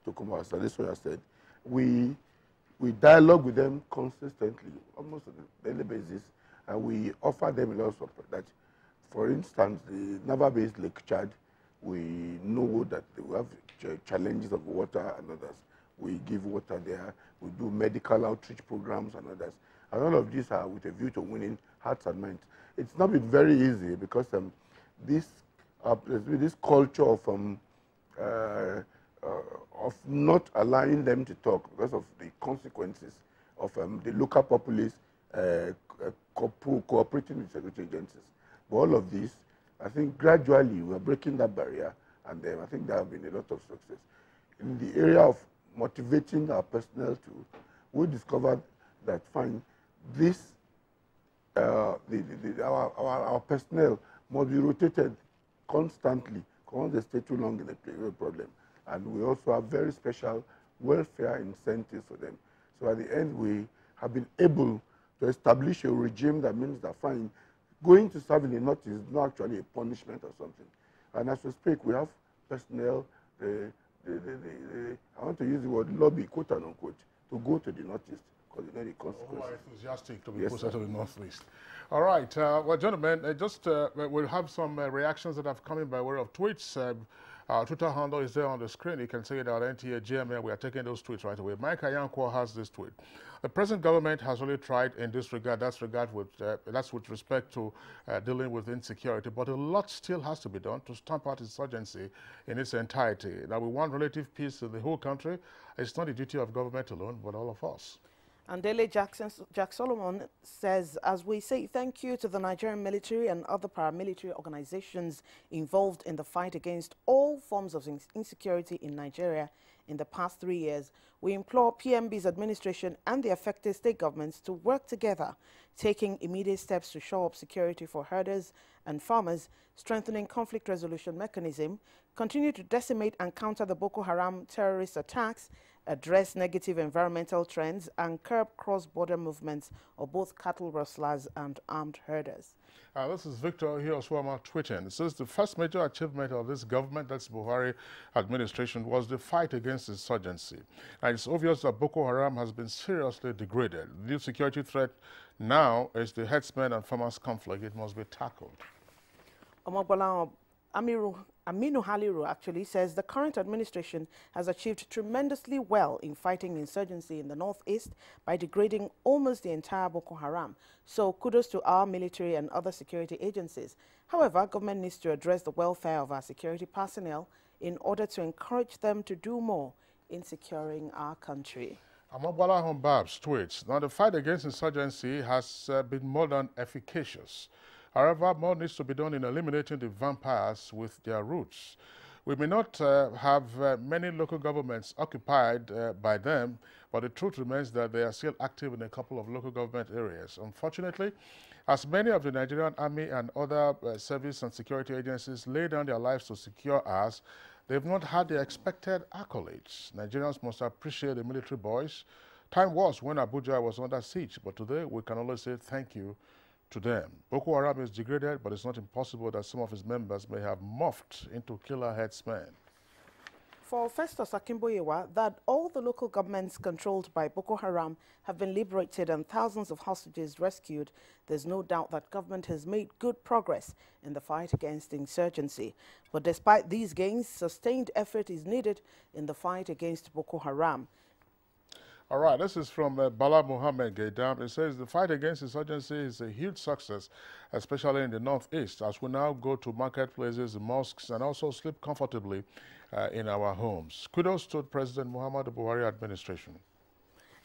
Speaker 10: Tokuma Salisoya said. We dialogue with them consistently, almost on a daily basis, and we offer them a lot of support. That, for instance, the naval-based Lake Chad, we know that we have challenges of water and others. We give water there. We do medical outreach programs and others. And all of these are with a view to winning hearts and minds. It's not been very easy because this culture of not allowing them to talk because of the consequences of the local populace cooperating with security agencies. But all of this, I think gradually we are breaking that barrier, and I think there have been a lot of success. In the area of motivating our personnel we discovered that this our personnel must be rotated constantly because they stay too long in a problem. And we also have very special welfare incentives for them. So at the end, we have been able to establish a regime that means that going to serve in the North is not actually a punishment or something. And as we speak, we have personnel, I want to use the word lobby, quote and unquote, to go to the Northeast because they know the consequences.
Speaker 1: Who are enthusiastic to be closer to the Northeast. All right, well, gentlemen, we'll have some reactions that have come in by way of tweets. Our Twitter handle is there on the screen. You can see it at NTA GMA. We are taking those tweets right away. Mike Ayankwo has this tweet. The present government has really tried in this regard. That's with respect to dealing with insecurity. But a lot still has to be done to stamp out insurgency in its entirety. Now, we want relative peace in the whole country. It's not the duty of government alone, but all of us.
Speaker 2: And Dele Jack Solomon says, as we say thank you to the Nigerian military and other paramilitary organizations involved in the fight against all forms of insecurity in Nigeria in the past 3 years, we implore PMB's administration and the affected state governments to work together, taking immediate steps to shore up security for herders and farmers, strengthening conflict resolution mechanism, continue to decimate and counter the Boko Haram terrorist attacks, address negative environmental trends, and curb cross-border movements of both cattle rustlers and armed herders.
Speaker 1: This is Victor Hioswama tweeting. It says the first major achievement of this government, that's Buhari administration, was the fight against insurgency. And it's obvious that Boko Haram has been seriously degraded. The new security threat now is the herdsmen and farmers conflict. It must be tackled.
Speaker 2: Aminu Haliru actually says the current administration has achieved tremendously well in fighting insurgency in the northeast by degrading almost the entire Boko Haram. So kudos to our military and other security agencies. However, government needs to address the welfare of our security personnel in order to encourage them to do more in securing our country.
Speaker 1: Amabwala Hombabs tweets, now the fight against insurgency has been more than efficacious. However, more needs to be done in eliminating the vampires with their roots. We may not have many local governments occupied by them, but the truth remains that they are still active in a couple of local government areas. Unfortunately, as many of the Nigerian Army and other service and security agencies lay down their lives to secure us, they've not had the expected accolades. Nigerians must appreciate the military boys. Time was when Abuja was under siege, but today we can only say thank you to them. Boko Haram is degraded, but it's not impossible that some of its members may have morphed into killer headsmen.
Speaker 2: For Festus Akimboyewa, that all the local governments controlled by Boko Haram have been liberated and thousands of hostages rescued, there's no doubt that government has made good progress in the fight against insurgency. But despite these gains, sustained effort is needed in the fight against Boko Haram.
Speaker 1: All right, this is from Bala Mohammed Gaidam. It says the fight against insurgency is a huge success, especially in the northeast, as we now go to marketplaces, mosques, and also sleep comfortably in our homes. Kudos to President Muhammadu Buhari administration.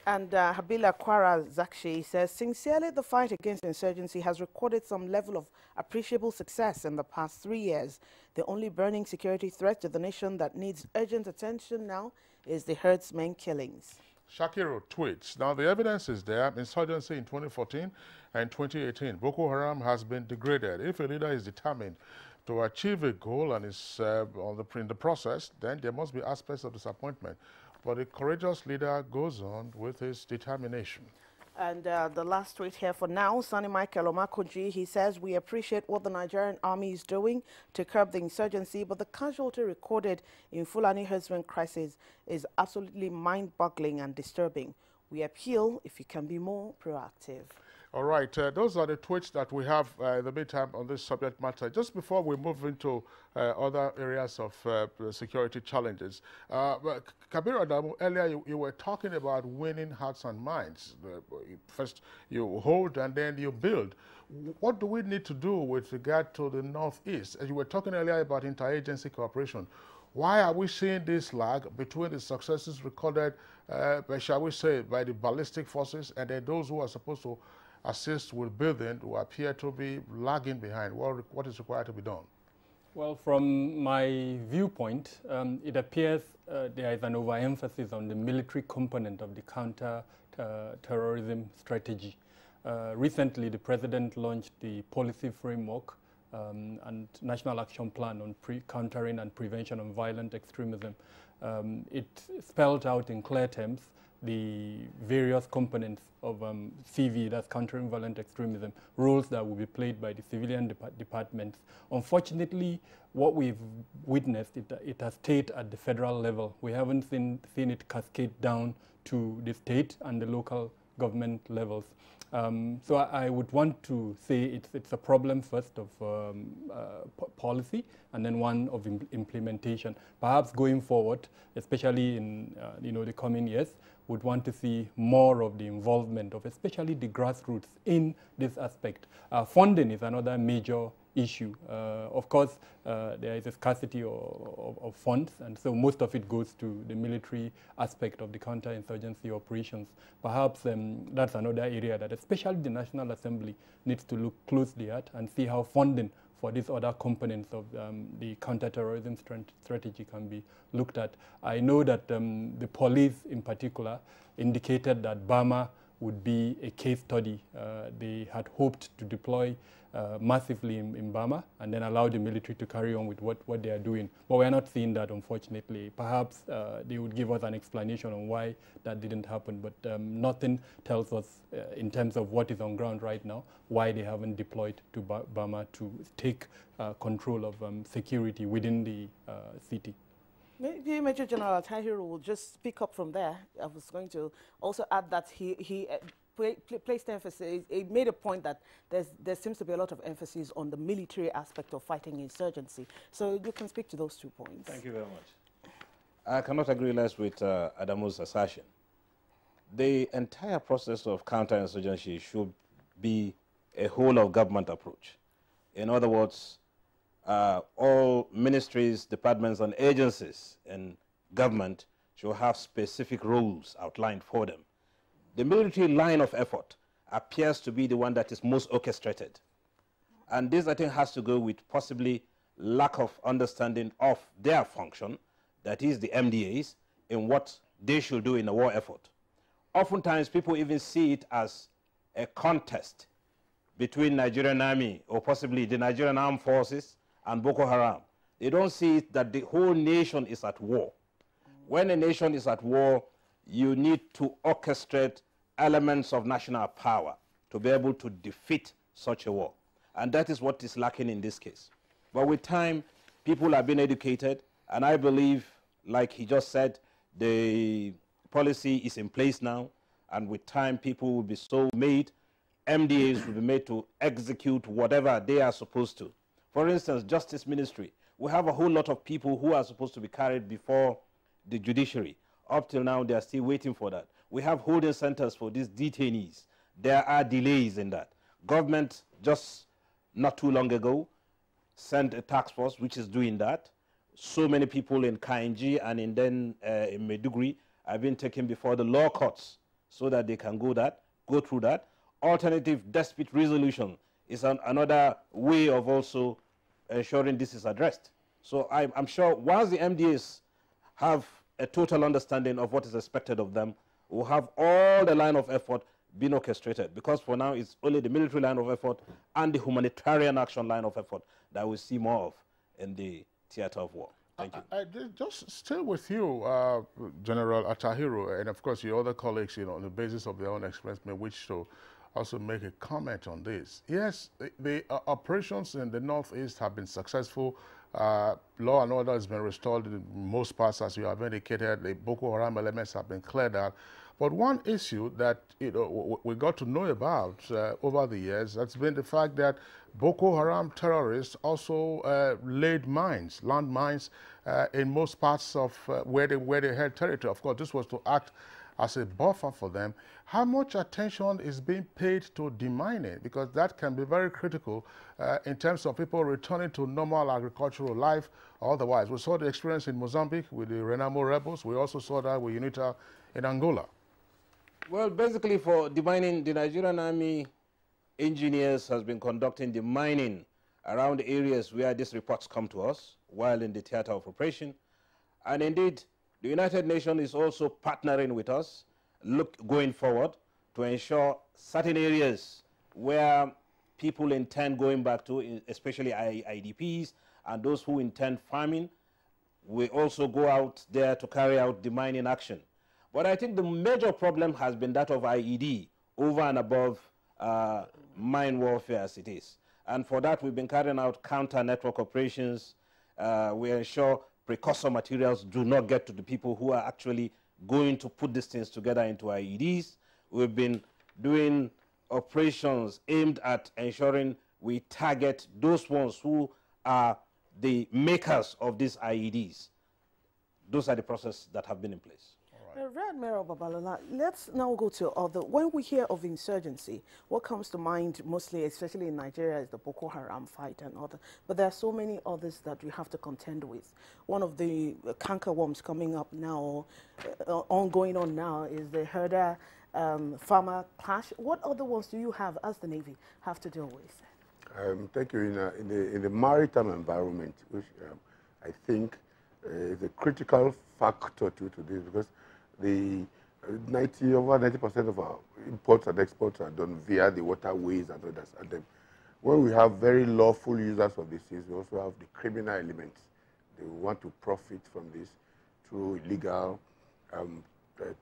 Speaker 2: And Habila Kwara Zakshi says, sincerely, the fight against insurgency has recorded some level of appreciable success in the past 3 years. The only burning security threat to the nation that needs urgent attention now is the herdsmen killings.
Speaker 1: Shakiro tweets, now the evidence is there. Insurgency in 2014 and 2018. Boko Haram has been degraded. If a leader is determined to achieve a goal and is in the process, then there must be aspects of disappointment. But a courageous leader goes on with his determination.
Speaker 2: And the last tweet here for now, Sani Michael Omakoji, he says, we appreciate what the Nigerian army is doing to curb the insurgency, but the casualty recorded in Fulani herdsmen crisis is absolutely mind-boggling and disturbing. We appeal if you can be more proactive.
Speaker 1: All right, those are the tweets that we have in the meantime on this subject matter. Just before we move into other areas of security challenges, Kabir Adamu, earlier you were talking about winning hearts and minds. First you hold and then you build. What do we need to do with regard to the Northeast? As you were talking earlier about interagency cooperation, why are we seeing this lag between the successes recorded, shall we say, by the ballistic forces and then those who are supposed to assist with building who appear to be lagging behind? What is required to be done?
Speaker 9: Well, from my viewpoint, it appears there is an overemphasis on the military component of the counter-terrorism strategy. Recently, the President launched the policy framework and National Action Plan on countering and prevention of violent extremism. It spelled out in clear terms the various components of CV, that's countering violent extremism, roles that will be played by the civilian departments. Unfortunately, what we've witnessed, it has stayed at the federal level. We haven't seen it cascade down to the state and the local government levels. So I would want to say it's a problem first of policy and then one of implementation. Perhaps going forward, especially in the coming years, would want to see more of the involvement of especially the grassroots in this aspect. Funding is another major issue. Of course, there is a scarcity of funds, and so most of it goes to the military aspect of the counterinsurgency operations. Perhaps that's another area that especially the National Assembly needs to look closely at and see how funding for these other components of the counterterrorism strategy can be looked at. I know that the police in particular indicated that Burma would be a case study. They had hoped to deploy massively in Burma and then allow the military to carry on with what they are doing. But we're not seeing that, unfortunately. Perhaps they would give us an explanation on why that didn't happen, but nothing tells us in terms of what is on ground right now, why they haven't deployed to Burma to take control of security within the city.
Speaker 2: Maybe Major General Tahiru will just pick up from there. I was going to also add that he placed emphasis, he made a point that there seems to be a lot of emphasis on the military aspect of fighting insurgency. So you can speak to those 2 points.
Speaker 11: Thank you very much. I cannot agree less with Adamu's assertion. The entire process of counterinsurgency should be a whole of government approach. In other words, all ministries, departments, and agencies in government should have specific roles outlined for them. The military line of effort appears to be the one that is most orchestrated. And this, I think, has to go with possibly lack of understanding of their function, that is the MDAs, in what they should do in a war effort. Oftentimes, people even see it as a contest between Nigerian Army or possibly the Nigerian Armed Forces and Boko Haram. They don't see it that the whole nation is at war. When a nation is at war, you need to orchestrate elements of national power to be able to defeat such a war. And that is what is lacking in this case. But with time, people have been educated, and I believe, like he just said, the policy is in place now, and with time, people will be so made, MDAs will be made to execute whatever they are supposed to. For instance, Justice Ministry, we have a whole lot of people who are supposed to be carried before the judiciary. Up till now, they are still waiting for that. We have holding centers for these detainees. There are delays in that. Government, just not too long ago, sent a task force which is doing that. So many people in Kainji and in Maiduguri have been taken before the law courts so that they can go through that. Alternative dispute resolution is another way of also ensuring this is addressed. So I'm sure once the MDAs have a total understanding of what is expected of them, we'll have all the line of effort being orchestrated, because for now it's only the military line of effort and the humanitarian action line of effort that we see more of in the theater of war. Thank you.
Speaker 1: I just still with you, General Atahiru, and of course your other colleagues, on the basis of their own experience, may wish to also make a comment on this. Yes, the operations in the Northeast have been successful. Law and order has been restored in most parts, as you have indicated. The Boko Haram elements have been cleared out. But one issue that we got to know about over the years has been the fact that Boko Haram terrorists also laid mines, land mines, in most parts of where they held territory. Of course, this was to act as a buffer for them. How much attention is being paid to demining? Because that can be very critical in terms of people returning to normal agricultural life. Otherwise, we saw the experience in Mozambique with the Renamo rebels. We also saw that with UNITA in Angola.
Speaker 11: Well, basically for demining, the Nigerian Army engineers has been conducting demining around areas where these reports come to us while in the theater of operation. And indeed, the United Nations is also partnering with us going forward to ensure certain areas where people intend going back to, especially IDPs and those who intend farming, we also go out there to carry out the mining action. But I think the major problem has been that of IED over and above mine warfare as it is. And for that, we've been carrying out counter-network operations. We ensure precursor materials do not get to the people who are actually going to put these things together into IEDs. We've been doing operations aimed at ensuring we target those ones who are the makers of these IEDs. Those are the processes that have been in place.
Speaker 2: Rear Admiral Babalola, let's now go to other. When we hear of insurgency, what comes to mind mostly, especially in Nigeria, is the Boko Haram fight and other. But there are so many others that we have to contend with. One of the cankerworms coming up now, ongoing on now, is the herder farmer clash. What other ones do you have, as the Navy, have to deal with?
Speaker 10: Thank you. In the maritime environment, which I think is a critical factor to this, because the over 90% of our imports and exports are done via the waterways and others. And when we have very lawful users of the seas, we also have the criminal elements. They want to profit from this through illegal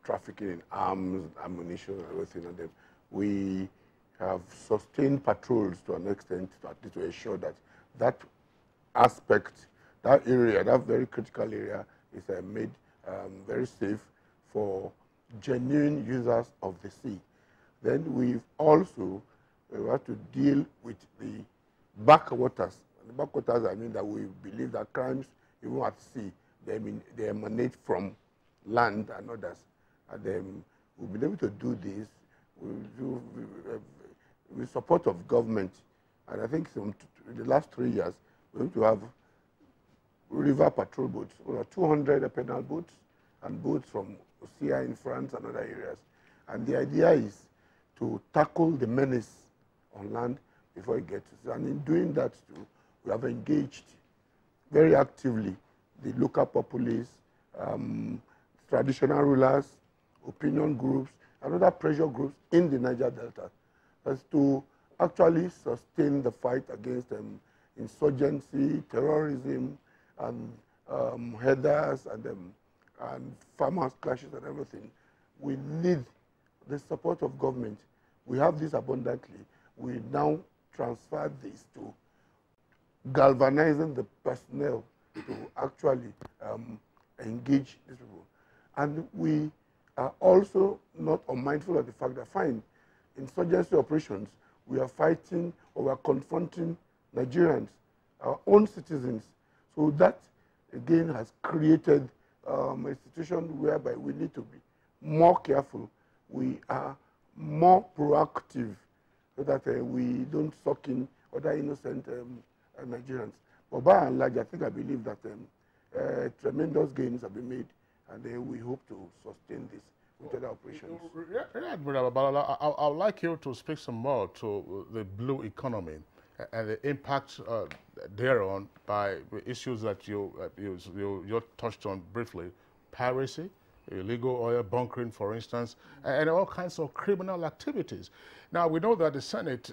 Speaker 10: trafficking in arms, ammunition, and everything. And we have sustained patrols to an extent to ensure that that aspect, that area, that very critical area, is made very safe for genuine users of the sea. Then we've also have to deal with the backwaters. The backwaters, I mean that we believe that crimes, even at sea, they emanate from land and others. And then we've been able to do this with support of government. And I think in the last 3 years, we're going to have river patrol boats, 200 penal boats, and boats from Osea in France and other areas. And the idea is to tackle the menace on land before it gets to sea. And in doing that, too, we have engaged very actively the local populace, traditional rulers, opinion groups, and other pressure groups in the Niger Delta, as to actually sustain the fight against insurgency, terrorism, and headers, and farmers' clashes and everything. We need the support of government. We have this abundantly. We now transfer this to galvanizing the personnel to actually engage these people. And we are also not unmindful of the fact that, fine, insurgency operations, we are fighting or we are confronting Nigerians, our own citizens. So that, again, has created a situation whereby we need to be more careful. We are more proactive so that we don't suck in other innocent Nigerians. But by and large, I believe that tremendous gains have been made, and we hope to sustain this with other operations.
Speaker 1: I would like you to speak some more to the blue economy and the impact thereon by issues that you touched on briefly: piracy, illegal oil bunkering, for instance, and all kinds of criminal activities. Now, we know that the Senate,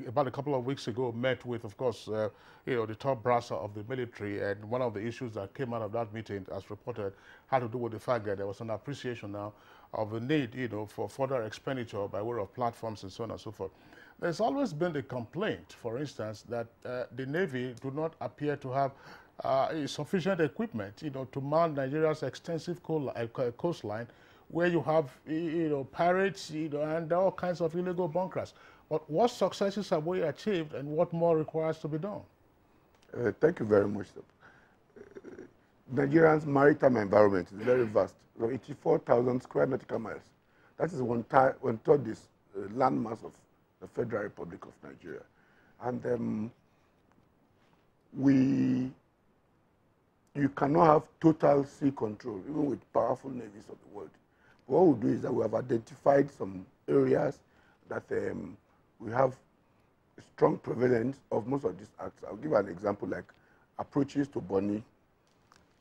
Speaker 1: about a couple of weeks ago, met with, of course, the top brass of the military, and one of the issues that came out of that meeting, as reported, had to do with the fact that there was an appreciation now of the need, for further expenditure by way of platforms and so on and so forth. There's always been the complaint, for instance, that the Navy do not appear to have sufficient equipment, to man Nigeria's extensive coastline, where you have, pirates, and all kinds of illegal bunkers. But what successes have we achieved, and what more requires to be done?
Speaker 10: Thank you very much, sir. Nigeria's maritime environment is very vast, so 84,000 square nautical miles. That is one-third this landmass of the Federal Republic of Nigeria. And you cannot have total sea control, even with powerful navies of the world. What we'll do is that we have identified some areas that we have a strong prevalence of most of these acts. I'll give an example, like approaches to Bonny,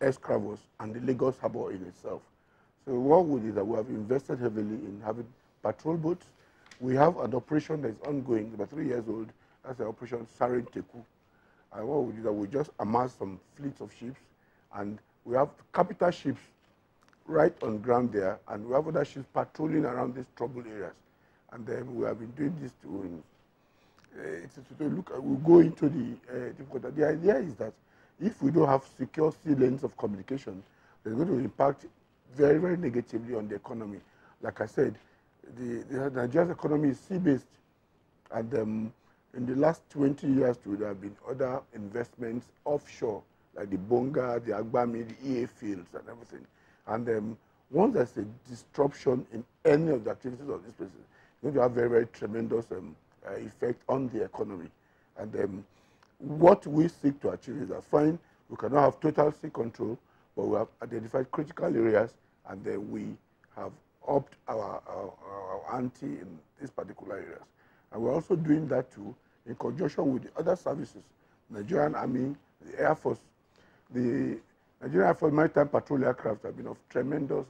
Speaker 10: Escravos, and the Lagos Harbour in itself. So what we do is that we have invested heavily in having patrol boats. We have an operation that is ongoing, about 3 years old. That's the operation Sarin Teku. And what we do is that we just amass some fleets of ships, and we have capital ships right on ground there, and we have other ships patrolling around these troubled areas. And then we have been doing this to look. We'll go into the idea is that if we don't have secure sea lanes of communication, it's going to impact very, very negatively on the economy. Like I said, the Nigeria's economy is sea-based, and in the last 20 years, there have been other investments offshore, like the Bonga, the Agbami, the EA fields, and everything. And once there's a disruption in any of the activities of these places, it's going to have very, very tremendous effect on the economy. And what we seek to achieve is that, fine, we cannot have total sea control, but we have identified critical areas, and then we have upped our ante in these particular areas. And we're also doing that too in conjunction with the other services, Nigerian Army, the Air Force. The Nigerian Air Force Maritime Patrol aircraft have been of tremendous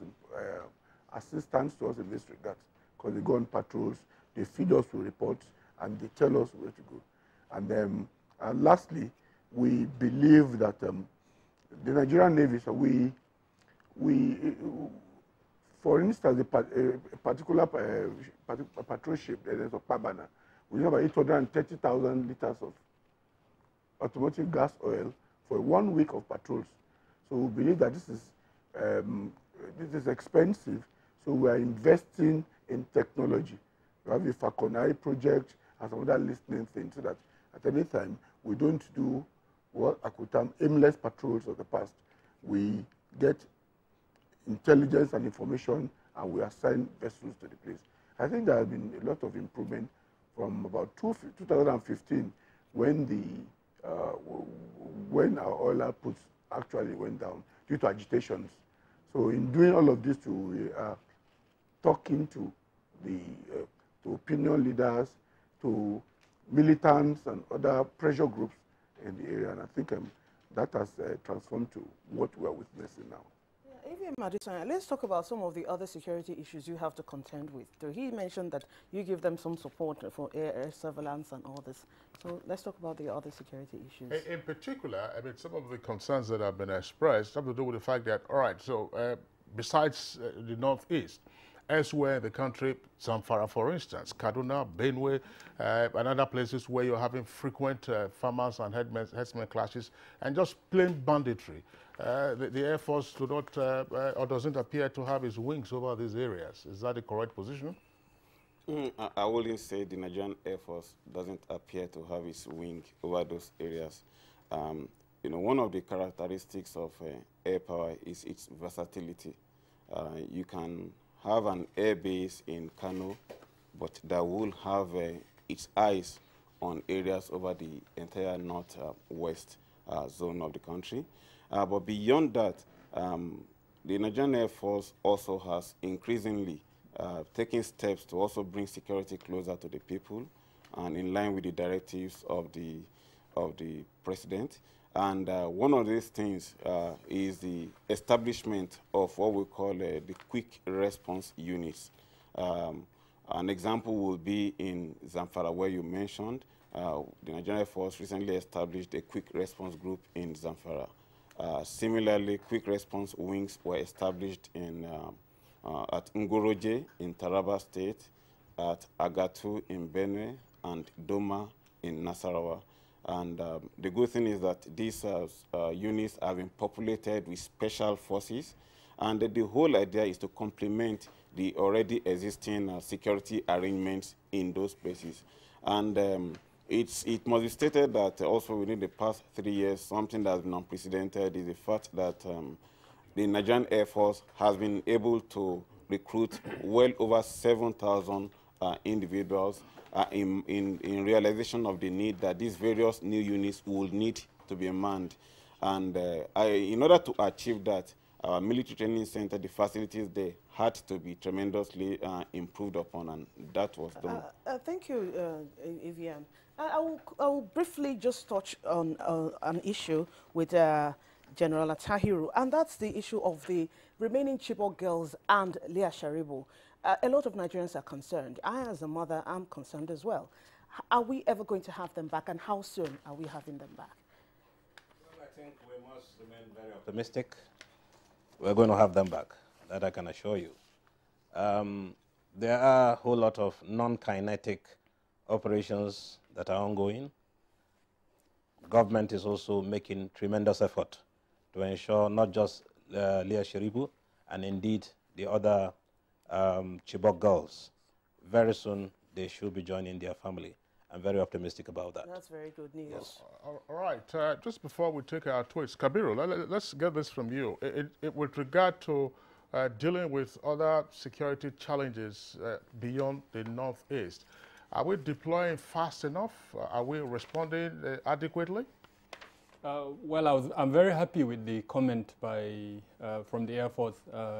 Speaker 10: assistance to us in this regard, because they go on patrols, they feed us with reports, and they tell us where to go. And lastly, we believe that the Nigerian Navy, so for instance, a particular patrol ship, there is a Pabana, we have about 830,000 liters of automotive gas oil for 1 week of patrols. So we believe that this is expensive, so we are investing in technology. We have the Fakonai project and some other listening things, so that at any time we don't do what I could term aimless patrols of the past. We get intelligence and information, and we assign vessels to the place. I think there has been a lot of improvement from about 2015, when when our oil outputs actually went down due to agitations. So in doing all of this, we are talking to the to opinion leaders, to militants and other pressure groups in the area, and I think that has transformed to what we are witnessing now.
Speaker 2: Let's talk about some of the other security issues you have to contend with. So he mentioned that you give them some support for air surveillance and all this. So let's talk about the other security issues.
Speaker 1: In particular, I mean, some of the concerns that have been expressed have to do with the fact that, all right, so besides the Northeast, elsewhere in the country, Zamfara, for instance, Kaduna, Benue, and other places where you're having frequent farmers and herdsmen clashes, and just plain banditry. The Air Force do not, or doesn't appear to have its wings over these areas. Is that the correct position?
Speaker 8: I wouldn't say the Nigerian Air Force doesn't appear to have its wing over those areas. One of the characteristics of air power is its versatility. You can have an air base in Kano, but that will have its eyes on areas over the entire northwest zone of the country. But beyond that, the Nigerian Air Force also has increasingly taken steps to also bring security closer to the people, and in line with the directives of the president. And one of these things is the establishment of what we call the quick response units. An example will be in Zamfara, where you mentioned. The Nigerian Air Force recently established a quick response group in Zamfara. Similarly, quick response wings were established in, at Ngoroje in Taraba State, at Agatu in Benue, and Doma in Nasarawa. And the good thing is that these units have been populated with special forces, And the whole idea is to complement the already existing security arrangements in those places. And it must be stated that also within the past 3 years, something that has been unprecedented is the fact that the Nigerian Air Force has been able to recruit well over 7,000 individuals in realization of the need that these various new units will need to be manned. And in order to achieve that, our military training center, the facilities there had to be tremendously improved upon, and that was done.
Speaker 2: Thank you, Evian. I will briefly just touch on an issue with General Atahiru, and that's the issue of the remaining Chibok girls and Leah Sharibu. A lot of Nigerians are concerned. I, as a mother, am concerned as well. Are we ever going to have them back, and how soon are we having them back?
Speaker 11: Well, I think we must remain very optimistic. We're going to have them back, that I can assure you. There are a whole lot of non-kinetic operations that are ongoing. Government is also making tremendous effort to ensure not just Leah Sharibu and indeed the other Chibok girls. Very soon they should be joining their family. I'm very optimistic about that.
Speaker 2: That's very good news.
Speaker 11: Yes.
Speaker 1: All right. Just before we take our tweets, Kabiru, let's get this from you. With regard to dealing with other security challenges beyond the Northeast, are we deploying fast enough? Are we responding adequately?
Speaker 9: Well, I'm very happy with the comment from the Air Force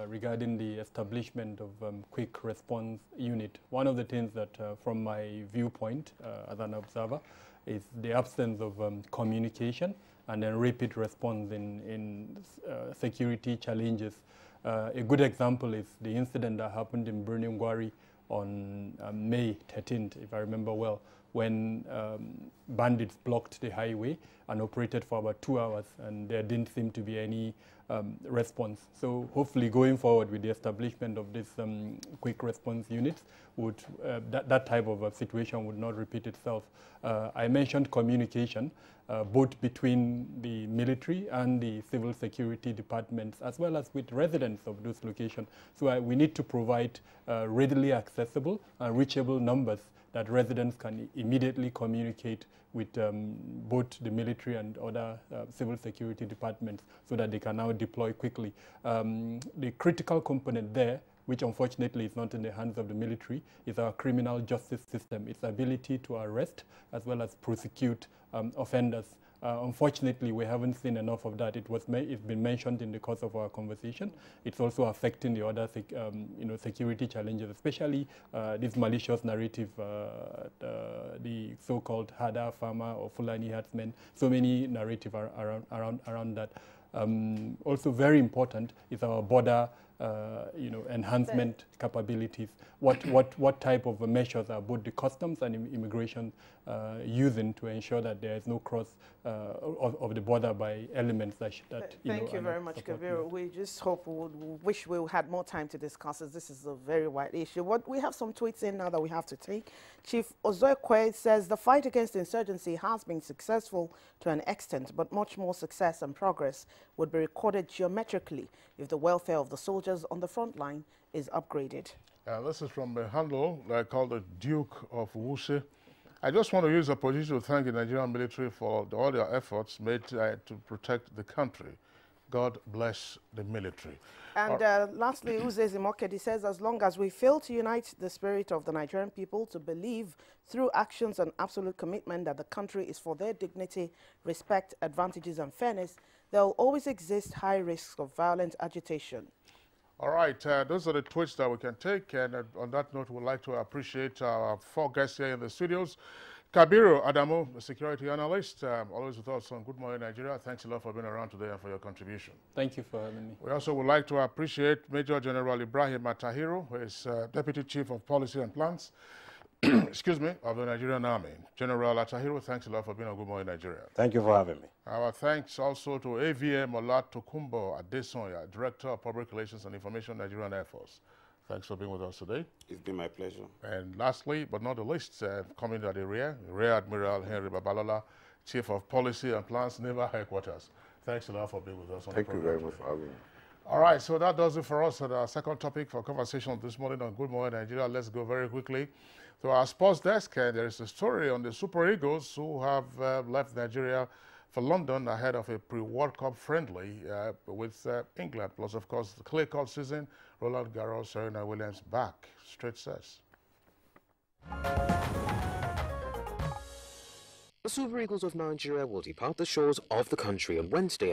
Speaker 9: regarding the establishment of quick response unit. One of the things that, from my viewpoint as an observer, is the absence of communication and then rapid response in security challenges. A good example is the incident that happened in Birnin Gwari on May 13th, if I remember well, when bandits blocked the highway and operated for about 2 hours, and there didn't seem to be any response. So hopefully going forward with the establishment of this quick response units, that type of a situation would not repeat itself. I mentioned communication, both between the military and the civil security departments, as well as with residents of those locations. So we need to provide readily accessible and reachable numbers that residents can immediately communicate with both the military and other civil security departments so that they can now deploy quickly. The critical component there, which unfortunately is not in the hands of the military, is our criminal justice system, its ability to arrest as well as prosecute offenders. Unfortunately, we haven't seen enough of that. It's been mentioned in the course of our conversation. It's also affecting the other security challenges, especially this malicious narrative, the so-called Hada Farmer or Fulani herdsmen. So many narrative around that. Also very important is our border enhancement capabilities. What type of measures are both the customs and immigration using to ensure that there is no cross of the border by elements that
Speaker 2: Thank you very much, Kabiru. We just hope, we wish we had more time to discuss this. This is a very wide issue. We have some tweets in now that we have to take. Chief Ozoekwe says the fight against insurgency has been successful to an extent, but much more success and progress would be recorded geometrically if the welfare of the soldiers on the front line is upgraded.
Speaker 1: This is from a handle called the Duke of Wuse. I just want to use the opportunity to thank the Nigerian military for all their efforts made to protect the country. God bless the military.
Speaker 2: And lastly, Uze Zimokedi says, as long as we fail to unite the spirit of the Nigerian people to believe through actions and absolute commitment that the country is for their dignity, respect, advantages and fairness, there will always exist high risks of violent agitation.
Speaker 1: All right, those are the tweets that we can take, and on that note, we'd like to appreciate our 4 guests here in the studios. Kabiru Adamu, the security analyst, always with us on Good Morning Nigeria. Thanks a lot for being around today and for your contribution.
Speaker 9: Thank you for having me.
Speaker 1: We also would like to appreciate Major General Ibrahim Atahiru, who is Deputy Chief of Policy and Plans, excuse me, of the Nigerian Army. General Atahiru, thanks a lot for being on Good Morning Nigeria.
Speaker 11: Thank you for having me.
Speaker 1: Our thanks also to AVM Olatokunbo Adesonya, Director of Public Relations and Information, Nigerian Air Force. Thanks for being with us today.
Speaker 8: It's been my pleasure.
Speaker 1: And lastly, but not the least, coming at the rear Admiral Henry Babalola, Chief of Policy and Plans, Naval Headquarters. Thanks a lot for being with us on the program.
Speaker 10: Thank you very much for having me.
Speaker 1: All right, so that does it for us on our second topic for conversation this morning on Good Morning Nigeria. Let's go very quickly to our sports desk, and there is a story on the Super Eagles who have left Nigeria for London ahead of a pre-World Cup friendly with England. Plus, of course, the clay court season, Roland Garros, Serena Williams back. Straight says.
Speaker 12: The Super Eagles of Nigeria will depart the shores of the country on Wednesday